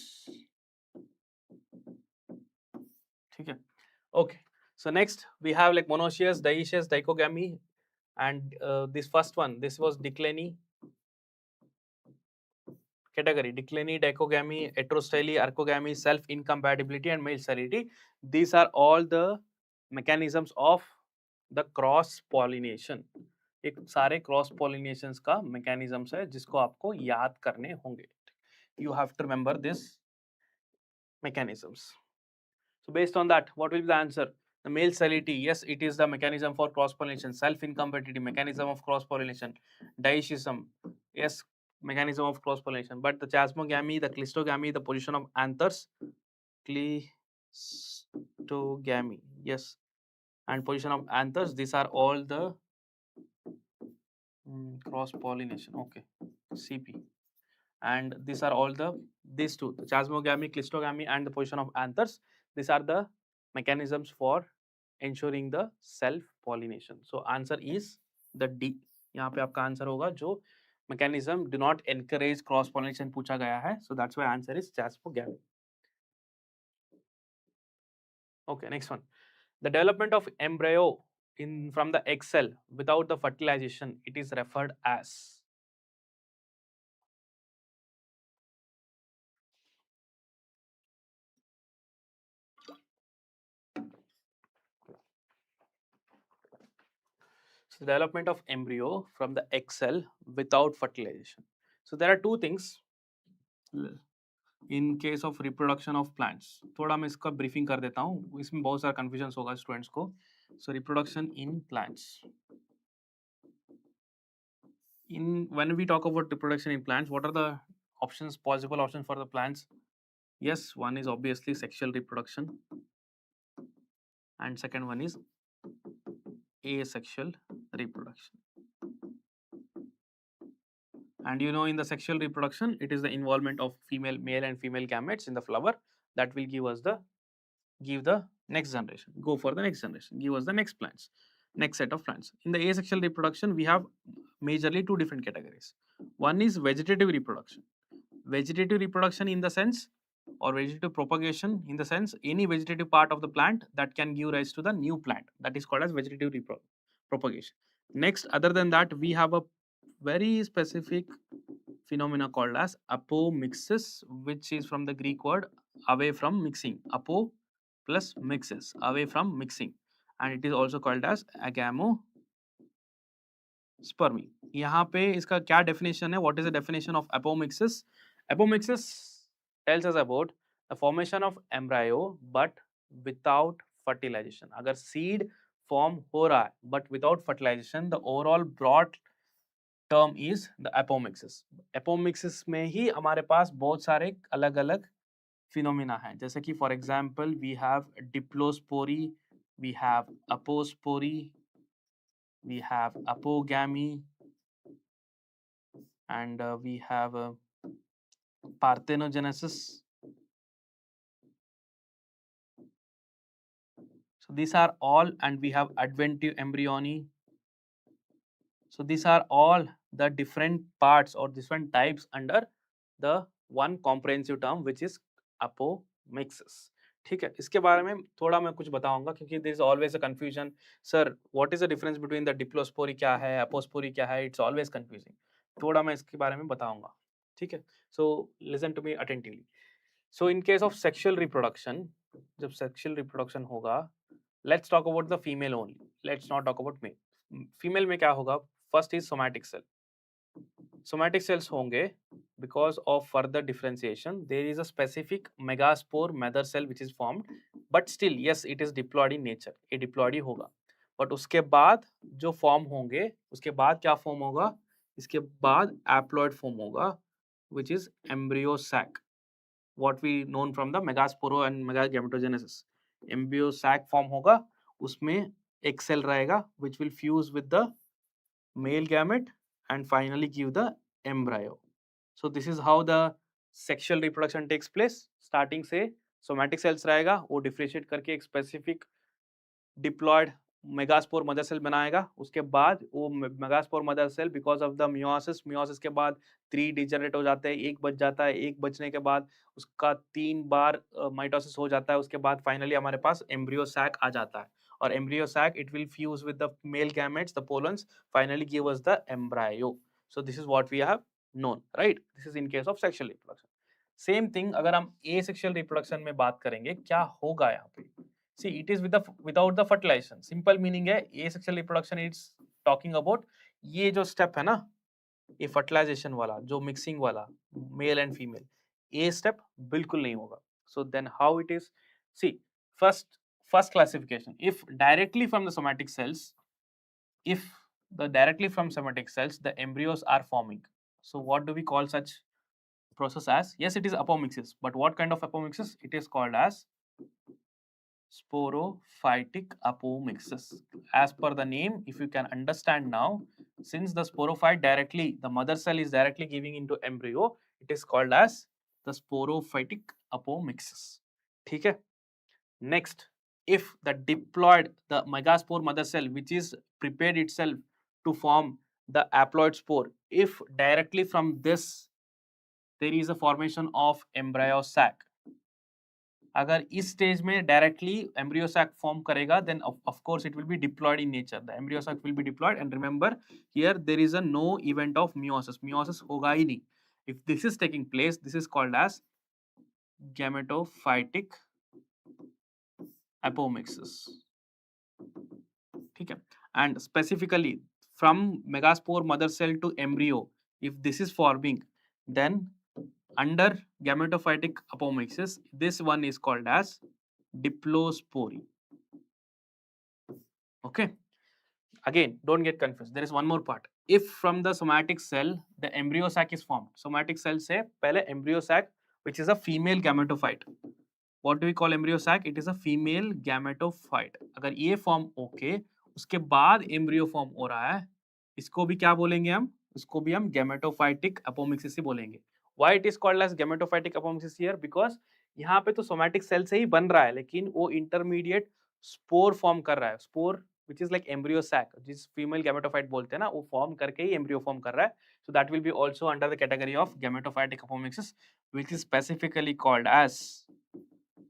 ठीक है, okay. So next we have like monoecious, dioecious, dichogamy, and this first one, this was decliny category. Decliny, dichogamy, heterostyle, archogamy, self incompatibility and male sterility. These are all the mechanisms of the cross pollination. एक सारे cross pollinations का mechanisms है जिसको आपको याद करने होंगे. You have to remember this mechanisms. So based on that, what will be the answer? The male sterility, yes, it is the mechanism for cross pollination. Self incompatibility, mechanism of cross pollination. Dioecious, yes, mechanism of cross pollination. But the chasmogamy, the clistogamy, the position of anthers, clistogamy, yes, and position of anthers, these are all the cross pollination. Okay, CP, and these are all these two, the chasmogamy, clistogamy, and the position of anthers. These are the mechanisms for ensuring the self pollination. So answer is the D. यहाँ पे आपका answer होगा जो mechanism do not encourage cross pollination पूछा गया है. So that's why answer is chasmogamy. Okay, next one. The development of embryo from the egg cell without the fertilization, it is referred as. So, the development of embryo from the egg cell without fertilization. So, there are two things in case of reproduction of plants. थोड़ा मैं इसका briefing कर देता हूँ, इसमें बहुत सारा confusions होगा students को. So, reproduction in plants. When we talk about reproduction in plants, what are the options, possible options for the plants? Yes, one is obviously sexual reproduction, and second one is asexual reproduction. And you know, in the sexual reproduction, it is the involvement of male and female gametes in the flower that will give us the next generation. Go for the next generation. Give us the next plants, next set of plants. In the asexual reproduction, we have majorly two different categories. One is vegetative reproduction. Vegetative reproduction in the sense, or vegetative propagation in the sense, any vegetative part of the plant that can give rise to the new plant, that is called as vegetative propagation. Next, other than that, we have a very specific phenomena called as apomixis, which is from the Greek word away from mixing. Apo plus mixes, away from mixing, and it is also called as agamospermy. यहाँ पे इसका क्या definition है? What is the definition of apomixis? Apomixis tells us about the formation of embryo but without fertilization. अगर seed form हो रहा है but without fertilization, the overall broad term is the apomixis. Apomixis में ही हमारे पास बहुत सारे अलग-अलग phenomena हैं. जैसे कि for example we have diplospory, we have apospory, we have apogamy, and we have parthenogenesis. So these are all, and we have adventive embryony. So these are all the different parts or different types under the one comprehensive term which is apomixis. ठीक है, इसके बारे में थोड़ा मैं कुछ बताऊंगा क्योंकि there is always a confusion. Sir, what is the difference between the diplospory क्या है, apospory क्या है? It's always confusing. थोड़ा मैं इसके बारे में बताऊंगा. ठीक है, so listen to me attentively. So in case of sexual reproduction, जब sexual reproduction होगा, let's talk about the female only. Let's not talk about male. Female में क्या होगा? First is somatic cell. Somatic cells होंगे because of further differentiation. There is a specific megaspore mother cell which is formed, but still yes, it is diploid in nature. ये diploid ही होगा. But उसके बाद जो form होंगे, उसके बाद क्या form होगा? इसके बाद haploid form होगा, which is embryo sac. What we known from the megasporo and megagametogenesis. Embryo sac form होगा, उसमें एक cell रहेगा, which will fuse with the male gamete and finally give the embryo. So this is how the sexual reproduction takes place. Starting से somatic cells रहेगा, वो differentiate करके एक specific diploid megaspore mother cell बनाएगा. उसके बाद वो megaspore mother cell because of the meiosis के बाद 3 डिजनरेट हो जाते हैं, एक बच जाता है, एक बचने के बाद उसका 3 बार माइटोसिस हो जाता है. उसके बाद फाइनली हमारे पास एम्ब्रियो सैक आ जाता है और embryo sac it will fuse with the male gametes, the pollens, finally give us the embryo. So this is what we have known, right? This is in case of sexual reproduction. Same thing अगर हम asexual reproduction में बात करेंगे, क्या होगा यहाँ पे? See, it is without the fertilization. Simple meaning है asexual reproduction. It's talking about ये जो step है ना, ये fertilization वाला, जो mixing वाला, male and female, ये step बिल्कुल नहीं होगा. So then how it is? See, first classification. If directly from the somatic cells, the embryos are forming. So what do we call such process as? Yes, it is apomixis, but what kind of apomixis? It is called as sporophytic apomixis. As per the name, if you can understand now, since the sporophyte directly, the mother cell is directly giving into embryo, it is called as the sporophytic apomixis. ठीक है? Next, if the diploid, the megaspore mother cell, which is prepared itself to form the haploid spore, if directly from this there is a formation of embryo sac, अगर इस stage में directly embryo sac form करेगा, then of course it will be diploid in nature. The embryo sac will be diploid, and remember here there is a no event of meiosis. Meiosis होगा ही नहीं. If this is taking place, this is called as gametophytic apomixis. ठीक है? And specifically from megaspore mother cell to embryo, if this is forming, then under gametophytic apomixis, this one is called as diplospory. Okay, again, don't get confused. There is one more part. If from the somatic cell the embryo sac is formed, somatic cell से पहले embryo sac, which is a female gametophyte. What do we call embryo sac? It is a female gametophyte. अगर ये form okay, उसके बाद embryo form हो रहा है, इसको भी क्या बोलेंगे हम? इसको भी हम gametophytic apomixis ही बोलेंगे. Why it is called as gametophytic apomixis here? Because यहाँ पे तो somatic cell से ही बन रहा है, लेकिन वो intermediate spore form कर रहा है. Spore which is like embryo sac, जिस female gametophyte बोलते हैं ना, वो form करके ही embryo form कर रहा है. So that will be also under the category of gametophytic apomixis, which is specifically called as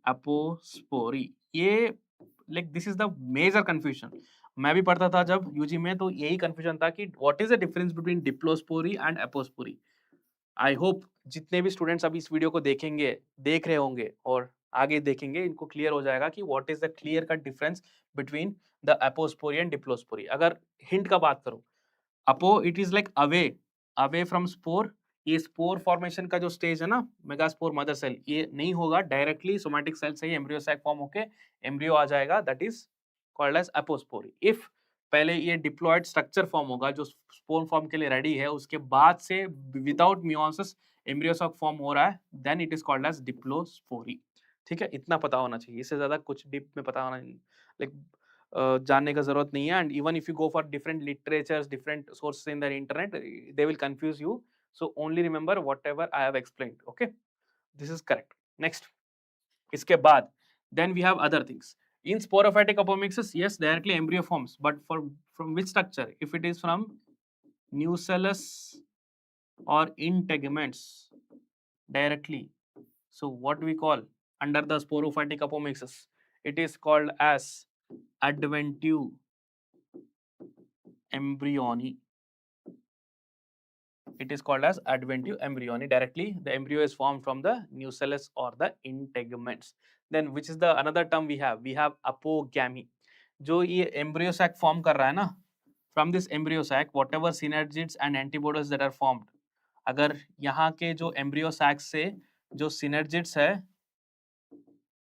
apospory. ये like this is the major confusion. मैं भी पढ़ता था जब यूजी में, तो यही confusion था कि what is the difference between diplospory and apospory. I hope जितने भी स्टूडेंट्स अभी इस वीडियो को देखेंगे, देख रहे होंगे और आगे देखेंगे, इनको क्लियर हो जाएगा कि what is the clear cut difference between the apospory and diplospory. अगर हिंट का बात करूं, apo it is like away from spore. ये स्पोर फॉर्मेशन का जो स्टेज है ना, मेगास्पोर मदर सेल, ये नहीं होगा, डायरेक्टली सोमैटिक सेल से ही एम्ब्रियो सैक फॉर्म होके एम्ब्रियो आ जाएगा, that is called as apospory. If पहले ये डिप्लॉयड स्ट्रक्चर फॉर्म होगा जो स्पोर फॉर्म के लिए रेडी है, उसके बाद से without meiosis embryo sac form हो रहा है, then it is called as diplospory. ठीक है, इतना पता होना चाहिए, इससे ज्यादा कुछ डीप में पता होना लाइक जानने का जरूरत नहीं है. And even if you go for different literatures, different sources in the internet, they will confuse you. So only remember whatever I have explained. Okay, this is correct. Next, इसके बाद then we have other things. In sporophytic apomixis, yes, directly embryo forms, but from which structure? If it is from nucellus or integuments directly, so what we call under the sporophytic apomixis, it is called as adventive embryony. It is called as adventive embryony. Directly the embryo is formed from the nucellus or the integuments. Then which is the another term we have apogamy. जो ये embryo sac form कर रहा है ना, from this embryo sac whatever synergids and antibodies that are formed, अगर यहाँ के जो embryo sac से जो synergids है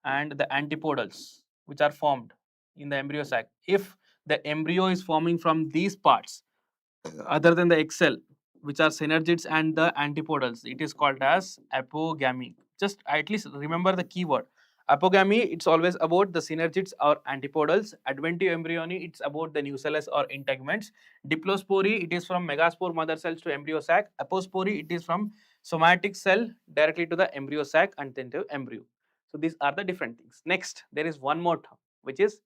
and the antipodals which are formed in the embryo sac, if the embryo is forming from these parts other than the egg cell, which are synergids and the antipodals, it is called as apogamy. Just at least remember the keyword apogamy. It's always about the synergids or antipodals. Adventive embryony, it's about the nucellus or integuments. Diplospory, it is from megaspore mother cells to embryo sac. Apospory, it is from somatic cell directly to the embryo sac and then to embryo. So these are the different things. Next, there is one more term which is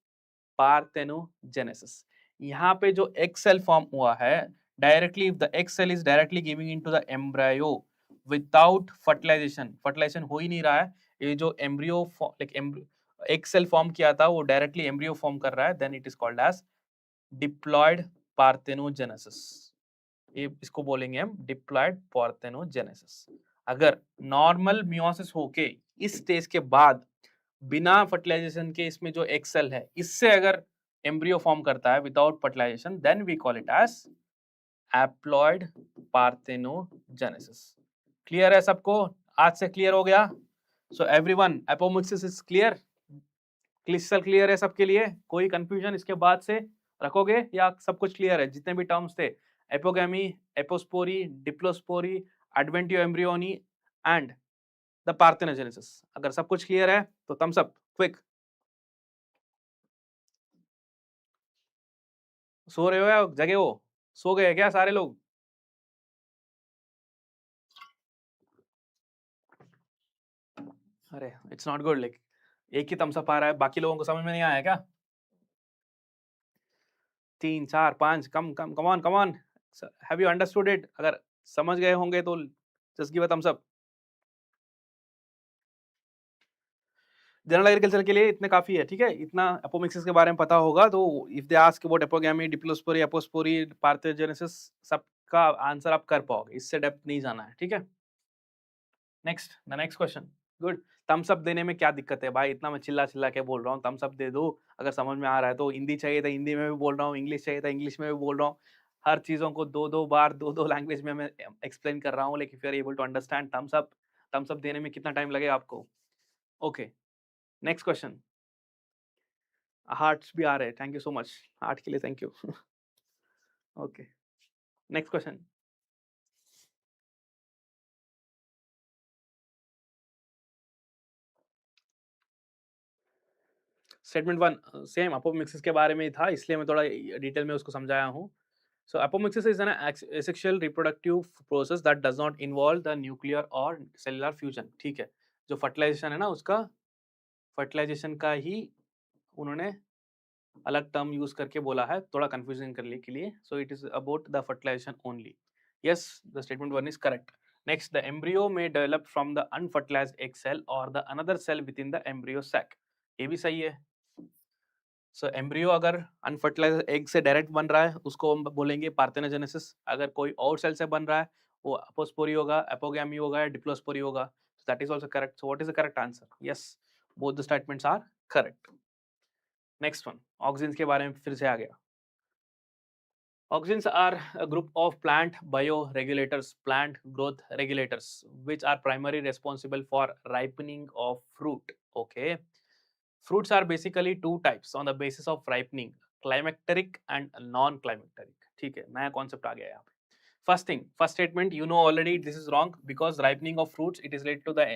parthenogenesis. यहाँ पे जो egg cell form हुआ है, directly if the egg cell is directly giving into the embryo without fertilization, fertilization हो ही नहीं रहा है, ये जो embryo like egg cell form किया था वो directly embryo form कर रहा है, then it is called as diploid parthenogenesis. ये इसको बोलेंगे हम diploid parthenogenesis. अगर normal meiosis होके इस स्टेज के बाद बिना फर्टिलाइजेशन के इसमें जो egg cell है इससे अगर embryo form करता है without fertilization, then we call it as haploid parthenogenesis. Clear है सबको? आज से क्लियर हो गया? So everyone, apomixis is clear? Crystal clear है सबके लिए? कोई कंफ्यूजन इसके बाद से रखोगे या सब कुछ क्लियर है? जितने भी टर्म्स थे apogamy, apospory, diplospory, adventive embryony and the parthenogenesis. अगर सब कुछ क्लियर है तो थम्स अप क्विक। सो रहे हो या जगे हो? सो गए क्या सारे लोग? अरे इट्स नॉट गुड, लाइक एक ही थम्स अप आ रहा है, बाकी लोगों को समझ में नहीं आया क्या? 3 4 5, come come, come on come on, have you understood it? अगर समझ गए होंगे तो just give a thumbs up. General agriculture के लिए इतने काफी है, ठीक है? इतना एपोमिक्सिस के बारे में पता होगा तो if they ask about apogamy, diplospory, apospory, parthenogenesis, सबका आंसर आप कर पाओगे, इससे डेप्थ नहीं जाना है, ठीक है? Next, the next question. Good. Thumbs up देने में क्या दिक्कत है भाई? इतना मैं चिल्ला चिल्ला के बोल रहा हूँ, थम्स अप दे दो। अगर समझ में आ रहा है तो। हिंदी चाहिए तो हिंदी में भी बोल रहा हूँ, इंग्लिश चाहिए तो इंग्लिश में भी बोल रहा हूँ। हर चीजों को दो दो बार, दो दो लैंग्वेज में मैं एक्सप्लेन कर रहा हूँ, लेकिन if you are able to understand thumbs up, thumbs up देने में कितना टाइम लगेगा आपको? Okay, next question. हार्ट्स भी आ रहे हैं, thank you so much, heart के लिए thank you. Okay, next question. Statement 1 same apomixis के बारे में ही था, इसलिए मैं थोड़ा डिटेल में उसको समझाया हूँ। So apomixis is an asexual reproductive process that does not involve the nuclear or cellular fusion। ठीक है, जो फर्टिलाइजेशन है ना, उसका फर्टिलाइजेशन का ही उन्होंने अलग टर्म यूज करके बोला है, थोड़ा कंफ्यूजन करने के लिए। So it is about the fertilization only. Yes, the statement 1 is correct. Next, the embryo में develop from the unfertilized egg cell और the another cell within the embryo sac. ये भी सही है। सो एम्ब्रियो अगर unfertilized egg से direct बन रहा है उसको हम बोलेंगे पार्थेनोजेनेसिस। अगर कोई और सेल से बन रहा है वो अपोस्पोरी होगा, एपोगैमी होगा या डिप्लोस्पोरी होगा। That is also correct. So what is the correct answer? Yes, both the statements are correct. Next one, auxins के बारे में फिर से आ गया। Auxins are a group of plant bioregulators, plant growth regulators, which are primarily responsible for ripening of fruit. Okay. Fruits are basically two types on the basis of ripening, climacteric and non-climacteric. ठीक है, नया concept आ गया यहाँ पे। First thing, first statement, you know already this is wrong because ripening of fruits, it is related to the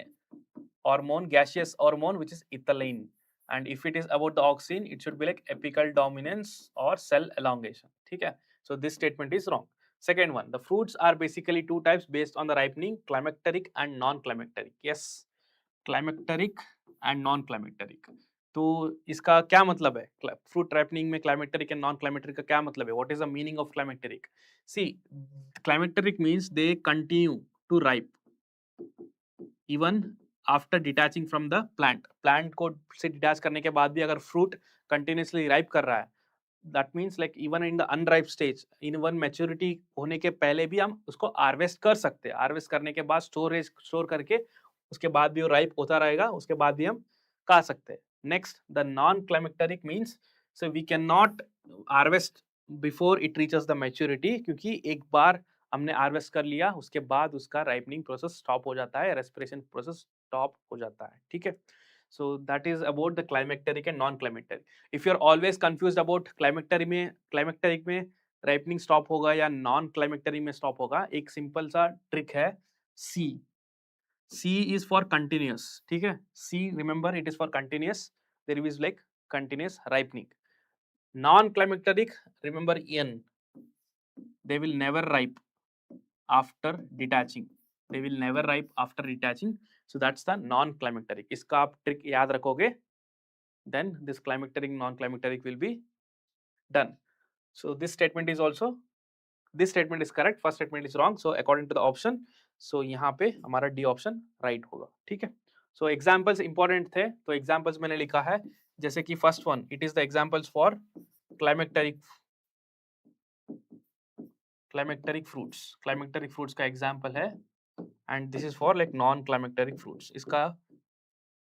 hormone, gaseous hormone, which is ethylene. And if it is about the auxin, it should be like apical dominance or cell elongation. ठीक है, so this statement is wrong. Second one, the fruits are basically two types based on the ripening, climacteric and non-climacteric. Yes, climacteric and non-climacteric. तो इसका क्या मतलब है? Fruit ripening में climacteric and non climacteric का क्या मतलब है? What is the meaning of climacteric? See, climacteric means they continue to ripen even after detaching from the plant. Plant को से डिटैच करने के बाद भी अगर फ्रूट कंटिन्यूसली राइप कर रहा है, that means like even in the unripe stage, in one maturity होने के पहले भी हम उसको हार्वेस्ट कर सकते हैं। हार्वेस्ट करने के बाद स्टोर करके उसके बाद भी वो राइप होता रहेगा, उसके बाद भी हम खा सकते हैं। Next, the non climacteric means so we can not harvest before it reaches the maturity, क्योंकि एक बार हमने हार्वेस्ट कर लिया उसके बाद उसका राइपनिंग प्रोसेस स्टॉप हो जाता है, रेस्पिरेशन प्रोसेस स्टॉप हो जाता है। ठीक है, so that is about the climacteric and non climacteric. If you are always confused about climacteric में राइपनिंग स्टॉप होगा या नॉन क्लाइमेक्टेरिक में स्टॉप होगा, एक सिंपल सा ट्रिक है, C. C is for continuous. ठीक है, C remember it is for continuous, there is like continuous ripening. Non climacteric, remember N, they will never ripe after detaching, they will never ripe after detaching, so that's the non climacteric। इसका आप trick याद रखोगे, then this climacteric non climacteric will be done। so this statement is also, this statement is correct, first statement is wrong, so according to the option, so यहाँ पे हमारा D option right होगा। ठीक है, so examples important थे, तो examples मैंने लिखा है, जैसे कि first one, it is the examples for climacteric fruits, climacteric fruits का example है, and this is for like non climacteric fruits। इसका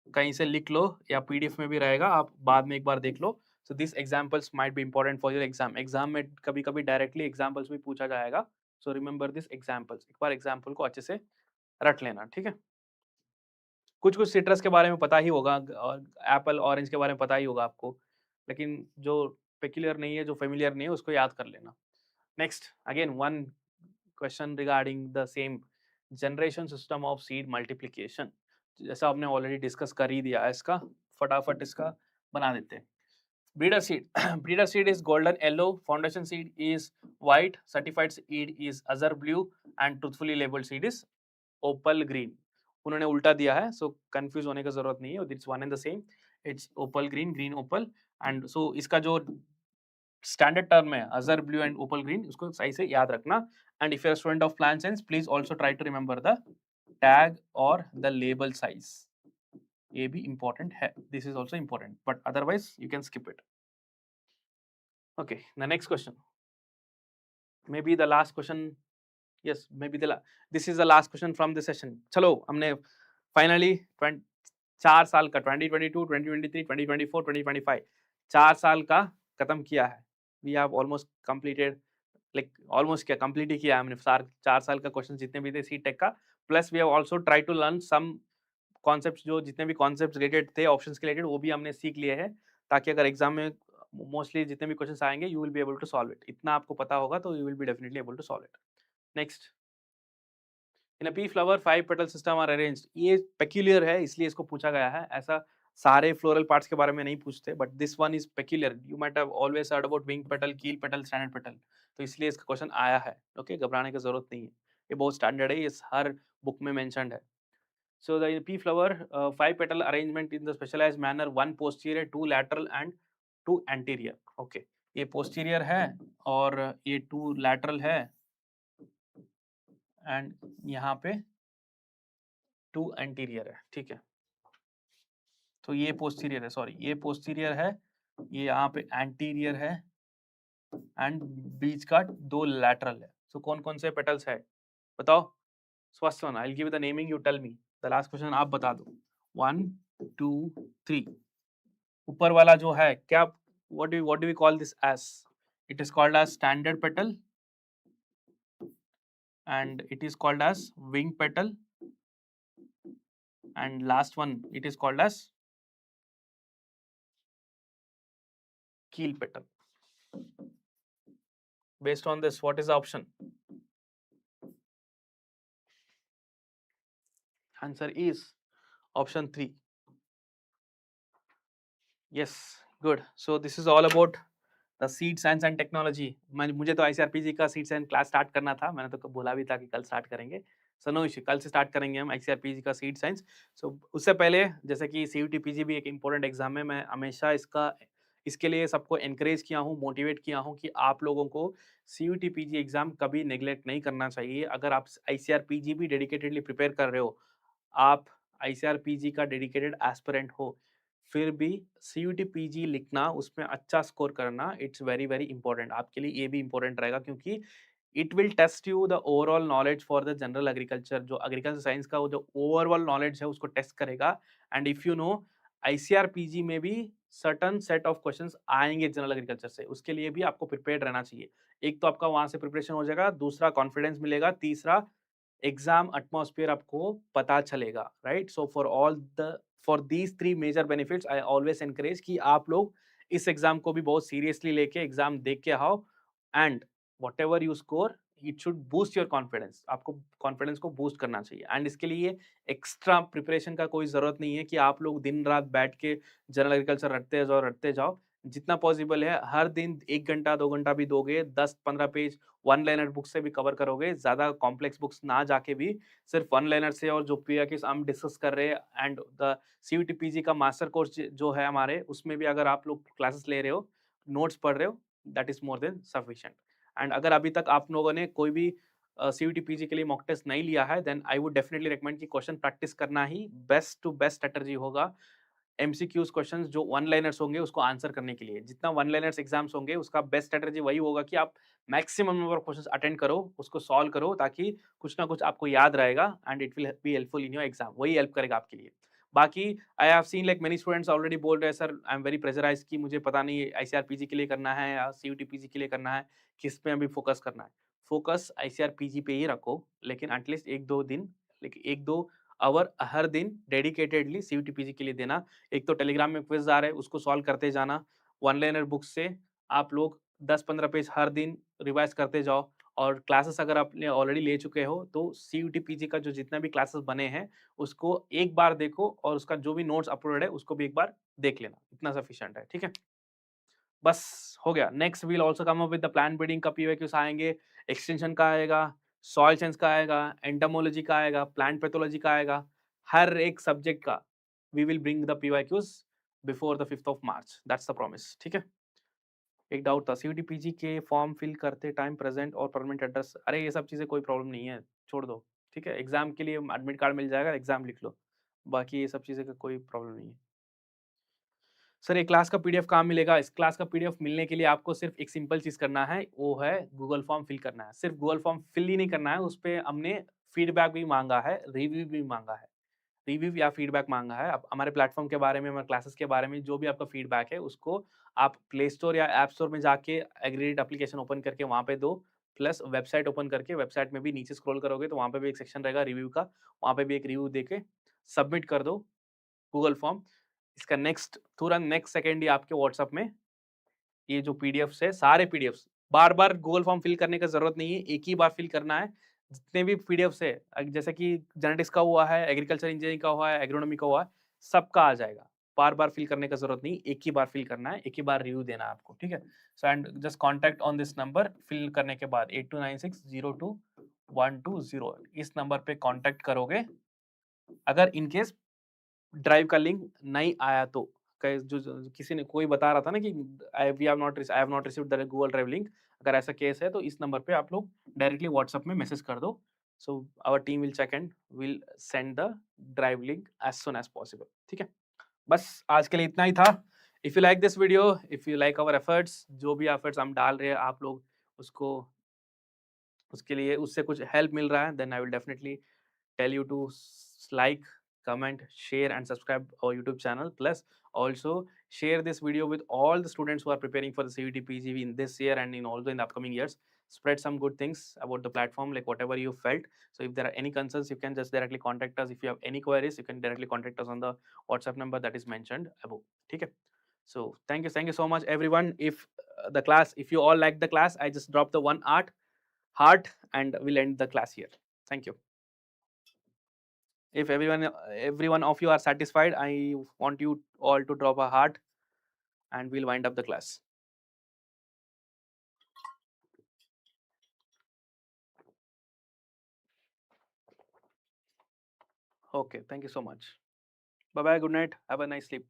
कहीं से लिख लो या पीडीएफ में भी रहेगा, आप बाद में एक बार देख लो। So this examples might be important for your exam. Exam में कभी कभी डायरेक्टली एग्जांपल्स भी पूछा जाएगा, सो रिमेंबर दिस एग्जांपल्स। एक बार एग्जांपल को अच्छे से रट लेना। ठीक है, कुछ कुछ सिट्रस के बारे में पता ही होगा, एप्पल ऑरेंज के बारे में पता ही होगा आपको, लेकिन जो पेक्यूलियर नहीं है, जो फेमिलियर नहीं है, उसको याद कर लेना। Next again one question regarding the same generation system of seed multiplication, जैसा आपने ऑलरेडी डिस्कस कर ही दिया है, इसका फटाफट इसका बना देते हैं। Breeder seed. Breeder seed is golden yellow. Foundation seed is white. Certified seed is azure blue. And truthfully labeled seed is opal green. उन्होंने उल्टा दिया है, so confuse होने का जरूरत नहीं है. It's one and the same. It's opal green, green opal. And so इसका जो स्टैंडर्ड टर्म है azure blue and opal green, उसको सही से याद रखना. And if you're a student of plant science, please also try to remember the tag or the label size. ये भी important है. This is also important, but otherwise you can skip it. Okay, the next question. Maybe the last question. Yes, maybe this is the last question from the session. चलो हमने finally 4 साल का 2022, 2023, 2024, 2025 4 साल का खत्म किया है. We have almost completed, like almost क्या complete ही किया हमने 4 साल का क्वेश्चन जितने भी थे सी टेक का. Plus we have also try to learn some concept, जो जितने भी कॉन्सेप्ट रिलेटेड थे ऑप्शंस के रिलेटेड वो भी हमने सीख लिए हैं, ताकि अगर एग्जाम में मोस्टली जितने भी क्वेश्चंस आएंगे you will be able to solve it. इतना आपको पता होगा तो you will be definitely able to solve it. Next, in a pea flower 5 petal system are arranged. ये पेक्यूलियर है इसलिए इसको पूछा गया है. ऐसा सारे फ्लोरल पार्ट्स के बारे में नहीं पूछते, but this one is peculiar. You might have always heard about wing petal, कील पेटल, स्टैंडर्ड पेटल, तो इसलिए इसका क्वेश्चन आया है. ओके, घबराने की जरूरत नहीं है, ये बहुत स्टैंडर्ड है, ये हर बुक में मेंशन्ड है. So the pea flower 5 petal arrangement in the specialized manner, 1 posterior, 2 lateral and 2 anterior. Okay, ये posterior है और ये 2 lateral है and यहाँ पे 2 anterior है. ठीक है, तो ये posterior है, सॉरी ये posterior है, ये यहाँ पे anterior है and बीच का 2 lateral है. So कौन कौन से petals है बताओ. First one, I will give the naming, you tell me. The last question आप बता दो. 1 2 3. ऊपर वाला जो है क्या, what do we call this as? It is called as standard petal and it is called as wing petal, and last one it is called as keel petal. Based on this, what is the option? Answer is option 3. Yes, good. So this is all about the seed science and technology. मुझे तो ICRPG का seed science class start करना था, मैंने तो बोला भी था कि कल स्टार्ट करेंगे. सो नो इश्यू, कल से स्टार्ट करेंगे हम ICRPG का सीड साइंस. सो उससे पहले जैसे कि CUET PG भी एक इंपॉर्टेंट एग्जाम है, मैं हमेशा इसके लिए सबको एनकरेज किया हूँ, मोटिवेट किया हूँ कि आप लोगों को CUET PG एग्जाम कभी नेग्लेक्ट नहीं करना चाहिए. अगर आप ICRPG भी डेडिकेटेडली प्रिपेयर कर रहे हो, आप ICRPG का डेडिकेटेड एस्पिरेंट हो, फिर भी CUET PG लिखना, उसमें अच्छा स्कोर करना, इट्स वेरी वेरी इंपॉर्टेंट. आपके लिए ये भी इंपॉर्टेंट रहेगा क्योंकि it will test you the overall knowledge for the general agriculture. जो एग्रीकल्चर साइंस का वो जो ओवरऑल नॉलेज है उसको टेस्ट करेगा. And if you know ICRPG में भी सर्टन सेट ऑफ क्वेश्चंस आएंगे जनरल एग्रीकल्चर से, उसके लिए भी आपको प्रिपेयर्ड रहना चाहिए. एक तो आपका वहां से प्रिपरेशन हो जाएगा, दूसरा कॉन्फिडेंस मिलेगा, तीसरा एग्जाम एटमॉस्फेयर आपको पता चलेगा. Right, so for these 3 major benefits I always encourage कि आप लोग इस एग्जाम को भी बहुत सीरियसली लेके एग्जाम देख के आओ. And what ever you score, it should boost your confidence. आपको कॉन्फिडेंस को बूस्ट करना चाहिए. एंड इसके लिए एक्स्ट्रा प्रिपरेशन का कोई जरूरत नहीं है कि आप लोग दिन रात बैठ के जनरल एग्रीकल्चर रटते जाओ. जितना पॉसिबल है हर दिन 1 घंटा 2 घंटा भी दोगे, 10-15 पेज 1 लाइनर बुक से भी कवर करोगे. ज्यादा कॉम्प्लेक्स बुक्स ना जाके भी सिर्फ 1 लाइनर से, और जो PYQ हम डिस्कस कर रहे हैं एंड द CUET PG का मास्टर कोर्स जो है हमारे, उसमें भी अगर आप लोग क्लासेस ले रहे हो, नोट्स पढ़ रहे हो, that is more than sufficient. And अगर अभी तक आप लोगों ने कोई भी CUET PG के लिए मॉक टेस्ट नहीं लिया है, then I would definitely recommend कि क्वेश्चन प्रैक्टिस करना ही बेस्ट टू बेस्ट स्ट्रेटजी होगा. MCQs क्वेश्चंस जो 1 लाइनर्स होंगे उसको आंसर करने के लिए, जितना 1 लाइनर्स एग्जाम्स होंगे उसका बेस्ट स्ट्रेटजी वही होगा कि आप maximum number of questions attend करो, उसको सॉल्व करो, ताकि कुछ ना कुछ आपको याद रहेगा and it will be helpful in your exam. वही हेल्प करेगा आपके लिए. बाकी I have seen like many students already बोल रहे हैं sir I am very pressurise कि मुझे पता नहीं ICRPG के लिए करना है या CUET PG के लिए करना है, किस पे अभी फोकस करना है. फोकस ICRPG पे ही रखो, लेकिन एटलीस्ट 1-2 दिन, लेकिन 1-2 आवर हर दिन डेडिकेटेडली CUET PG के लिए देना. एक तो टेलीग्राम में क्विज आ रहा है, उसको सॉल्व करते जाना. 1 लाइनर बुक से आप लोग 10-15 पेज हर दिन रिवाइज करते जाओ, और क्लासेस अगर आपने ऑलरेडी ले चुके हो तो CUT PG का जो जितना भी क्लासेस बने हैं उसको एक बार देखो, और उसका जो भी नोट्स अपलोडेड है उसको भी एक बार देख लेना, इतना सफिशिएंट है, ठीक है। बस हो गया। Next we'll also come up with the plant breeding का PYQs आएंगे, एक्सटेंशन का आएगा, सॉइल साइंस का आएगा, एंटोमोलॉजी का आएगा, प्लांट पैथोलॉजी का आएगा, हर एक सब्जेक्ट का we will bring the PYQs before the 5th of March, that's the promise, ठीक है। एक डाउट था, CUT PG के फॉर्म फिल करते टाइम प्रेजेंट और परमानेंट एड्रेस, अरे ये सब चीजें कोई प्रॉब्लम नहीं है, छोड़ दो, ठीक है। एग्जाम के लिए एडमिट कार्ड मिल जाएगा, एग्जाम लिख लो, बाकी ये सब चीजें का कोई प्रॉब्लम नहीं है। सर ये क्लास का PDF कहाँ मिलेगा? इस क्लास का PDF मिलने के लिए आपको सिर्फ एक सिंपल चीज करना है, वो है गूगल फॉर्म फिल करना है। सिर्फ गूगल फॉर्म फिल ही नहीं करना है, उस पे हमने फीडबैक भी मांगा है, रिव्यू भी मांगा है, रिव्यू या फीडबैक मांगा है। अब हमारे प्लेटफॉर्म के बारे में, हमारे क्लासेस के बारे में जो भी आपका फीडबैक है उसको आप प्ले स्टोर या ऐप स्टोर में जाके एग्रीडेट एप्लीकेशन ओपन करके वहाँ पे दो, प्लस वेबसाइट ओपन करके वेबसाइट में भी नीचे स्क्रॉल करोगे तो वहाँ पे भी एक सेक्शन रहेगा रिव्यू का, वहाँ पे भी एक रिव्यू देके सबमिट कर दो गूगल फॉर्म। इसका नेक्स्ट तुरंत नेक्स्ट सेकेंड ही आपके व्हाट्सएप में ये जो पीडीएफ्स है, सारे पीडीएफ्स, बार बार गूगल फॉर्म फिल करने का जरूरत नहीं है, एक ही बार फिल करना है। जितने भी पीडीएफ्स है, जैसे कि जेनेटिक्स का हुआ है, एग्रीकल्चर इंजीनियरिंग का हुआ है, एग्रोनॉमी का हुआ है, सबका आ जाएगा। बार बार फिल करने का जरूरत नहीं, एक ही बार फिल करना है, एक ही बार रिव्यू देना है आपको, ठीक है। So and just contact on this number, fill करने के बाद 8296022120 इस नंबर पे कॉन्टैक्ट करोगे। अगर इनकेस ड्राइव का लिंक नहीं आया तो, किसी ने कोई बता रहा था ना कि I have not received the Google drive link, अगर ऐसा केस है तो इस नंबर पे आप लोग डायरेक्टली व्हाट्सएप में मैसेज कर दो। So our team will check and will send the drive link as soon as possible, ठीक है। बस आज के लिए इतना ही था। If you like this video, if you like our efforts, जो भी एफर्ट्स हम डाल रहे हैं आप लोग उसको, उसके लिए उससे कुछ हेल्प मिल रहा है, then I will definitely tell you to like, comment, share and subscribe our YouTube channel. Plus also share this video with all the students who are preparing for the CUT PGV in this year and in also in the upcoming years. Spread some good things about the platform, like whatever you felt. So if there are any concerns, you can just directly contact us. If you have any queries, you can directly contact us on the WhatsApp number that is mentioned above. Okay. So thank you so much everyone. If the class, if you all like the class, I just dropped the one heart and we'll end the class here. Thank you. If everyone of you are satisfied, I want you all to drop a heart and we'll wind up the class. Okay, thank you so much. Bye bye, good night, have a nice sleep.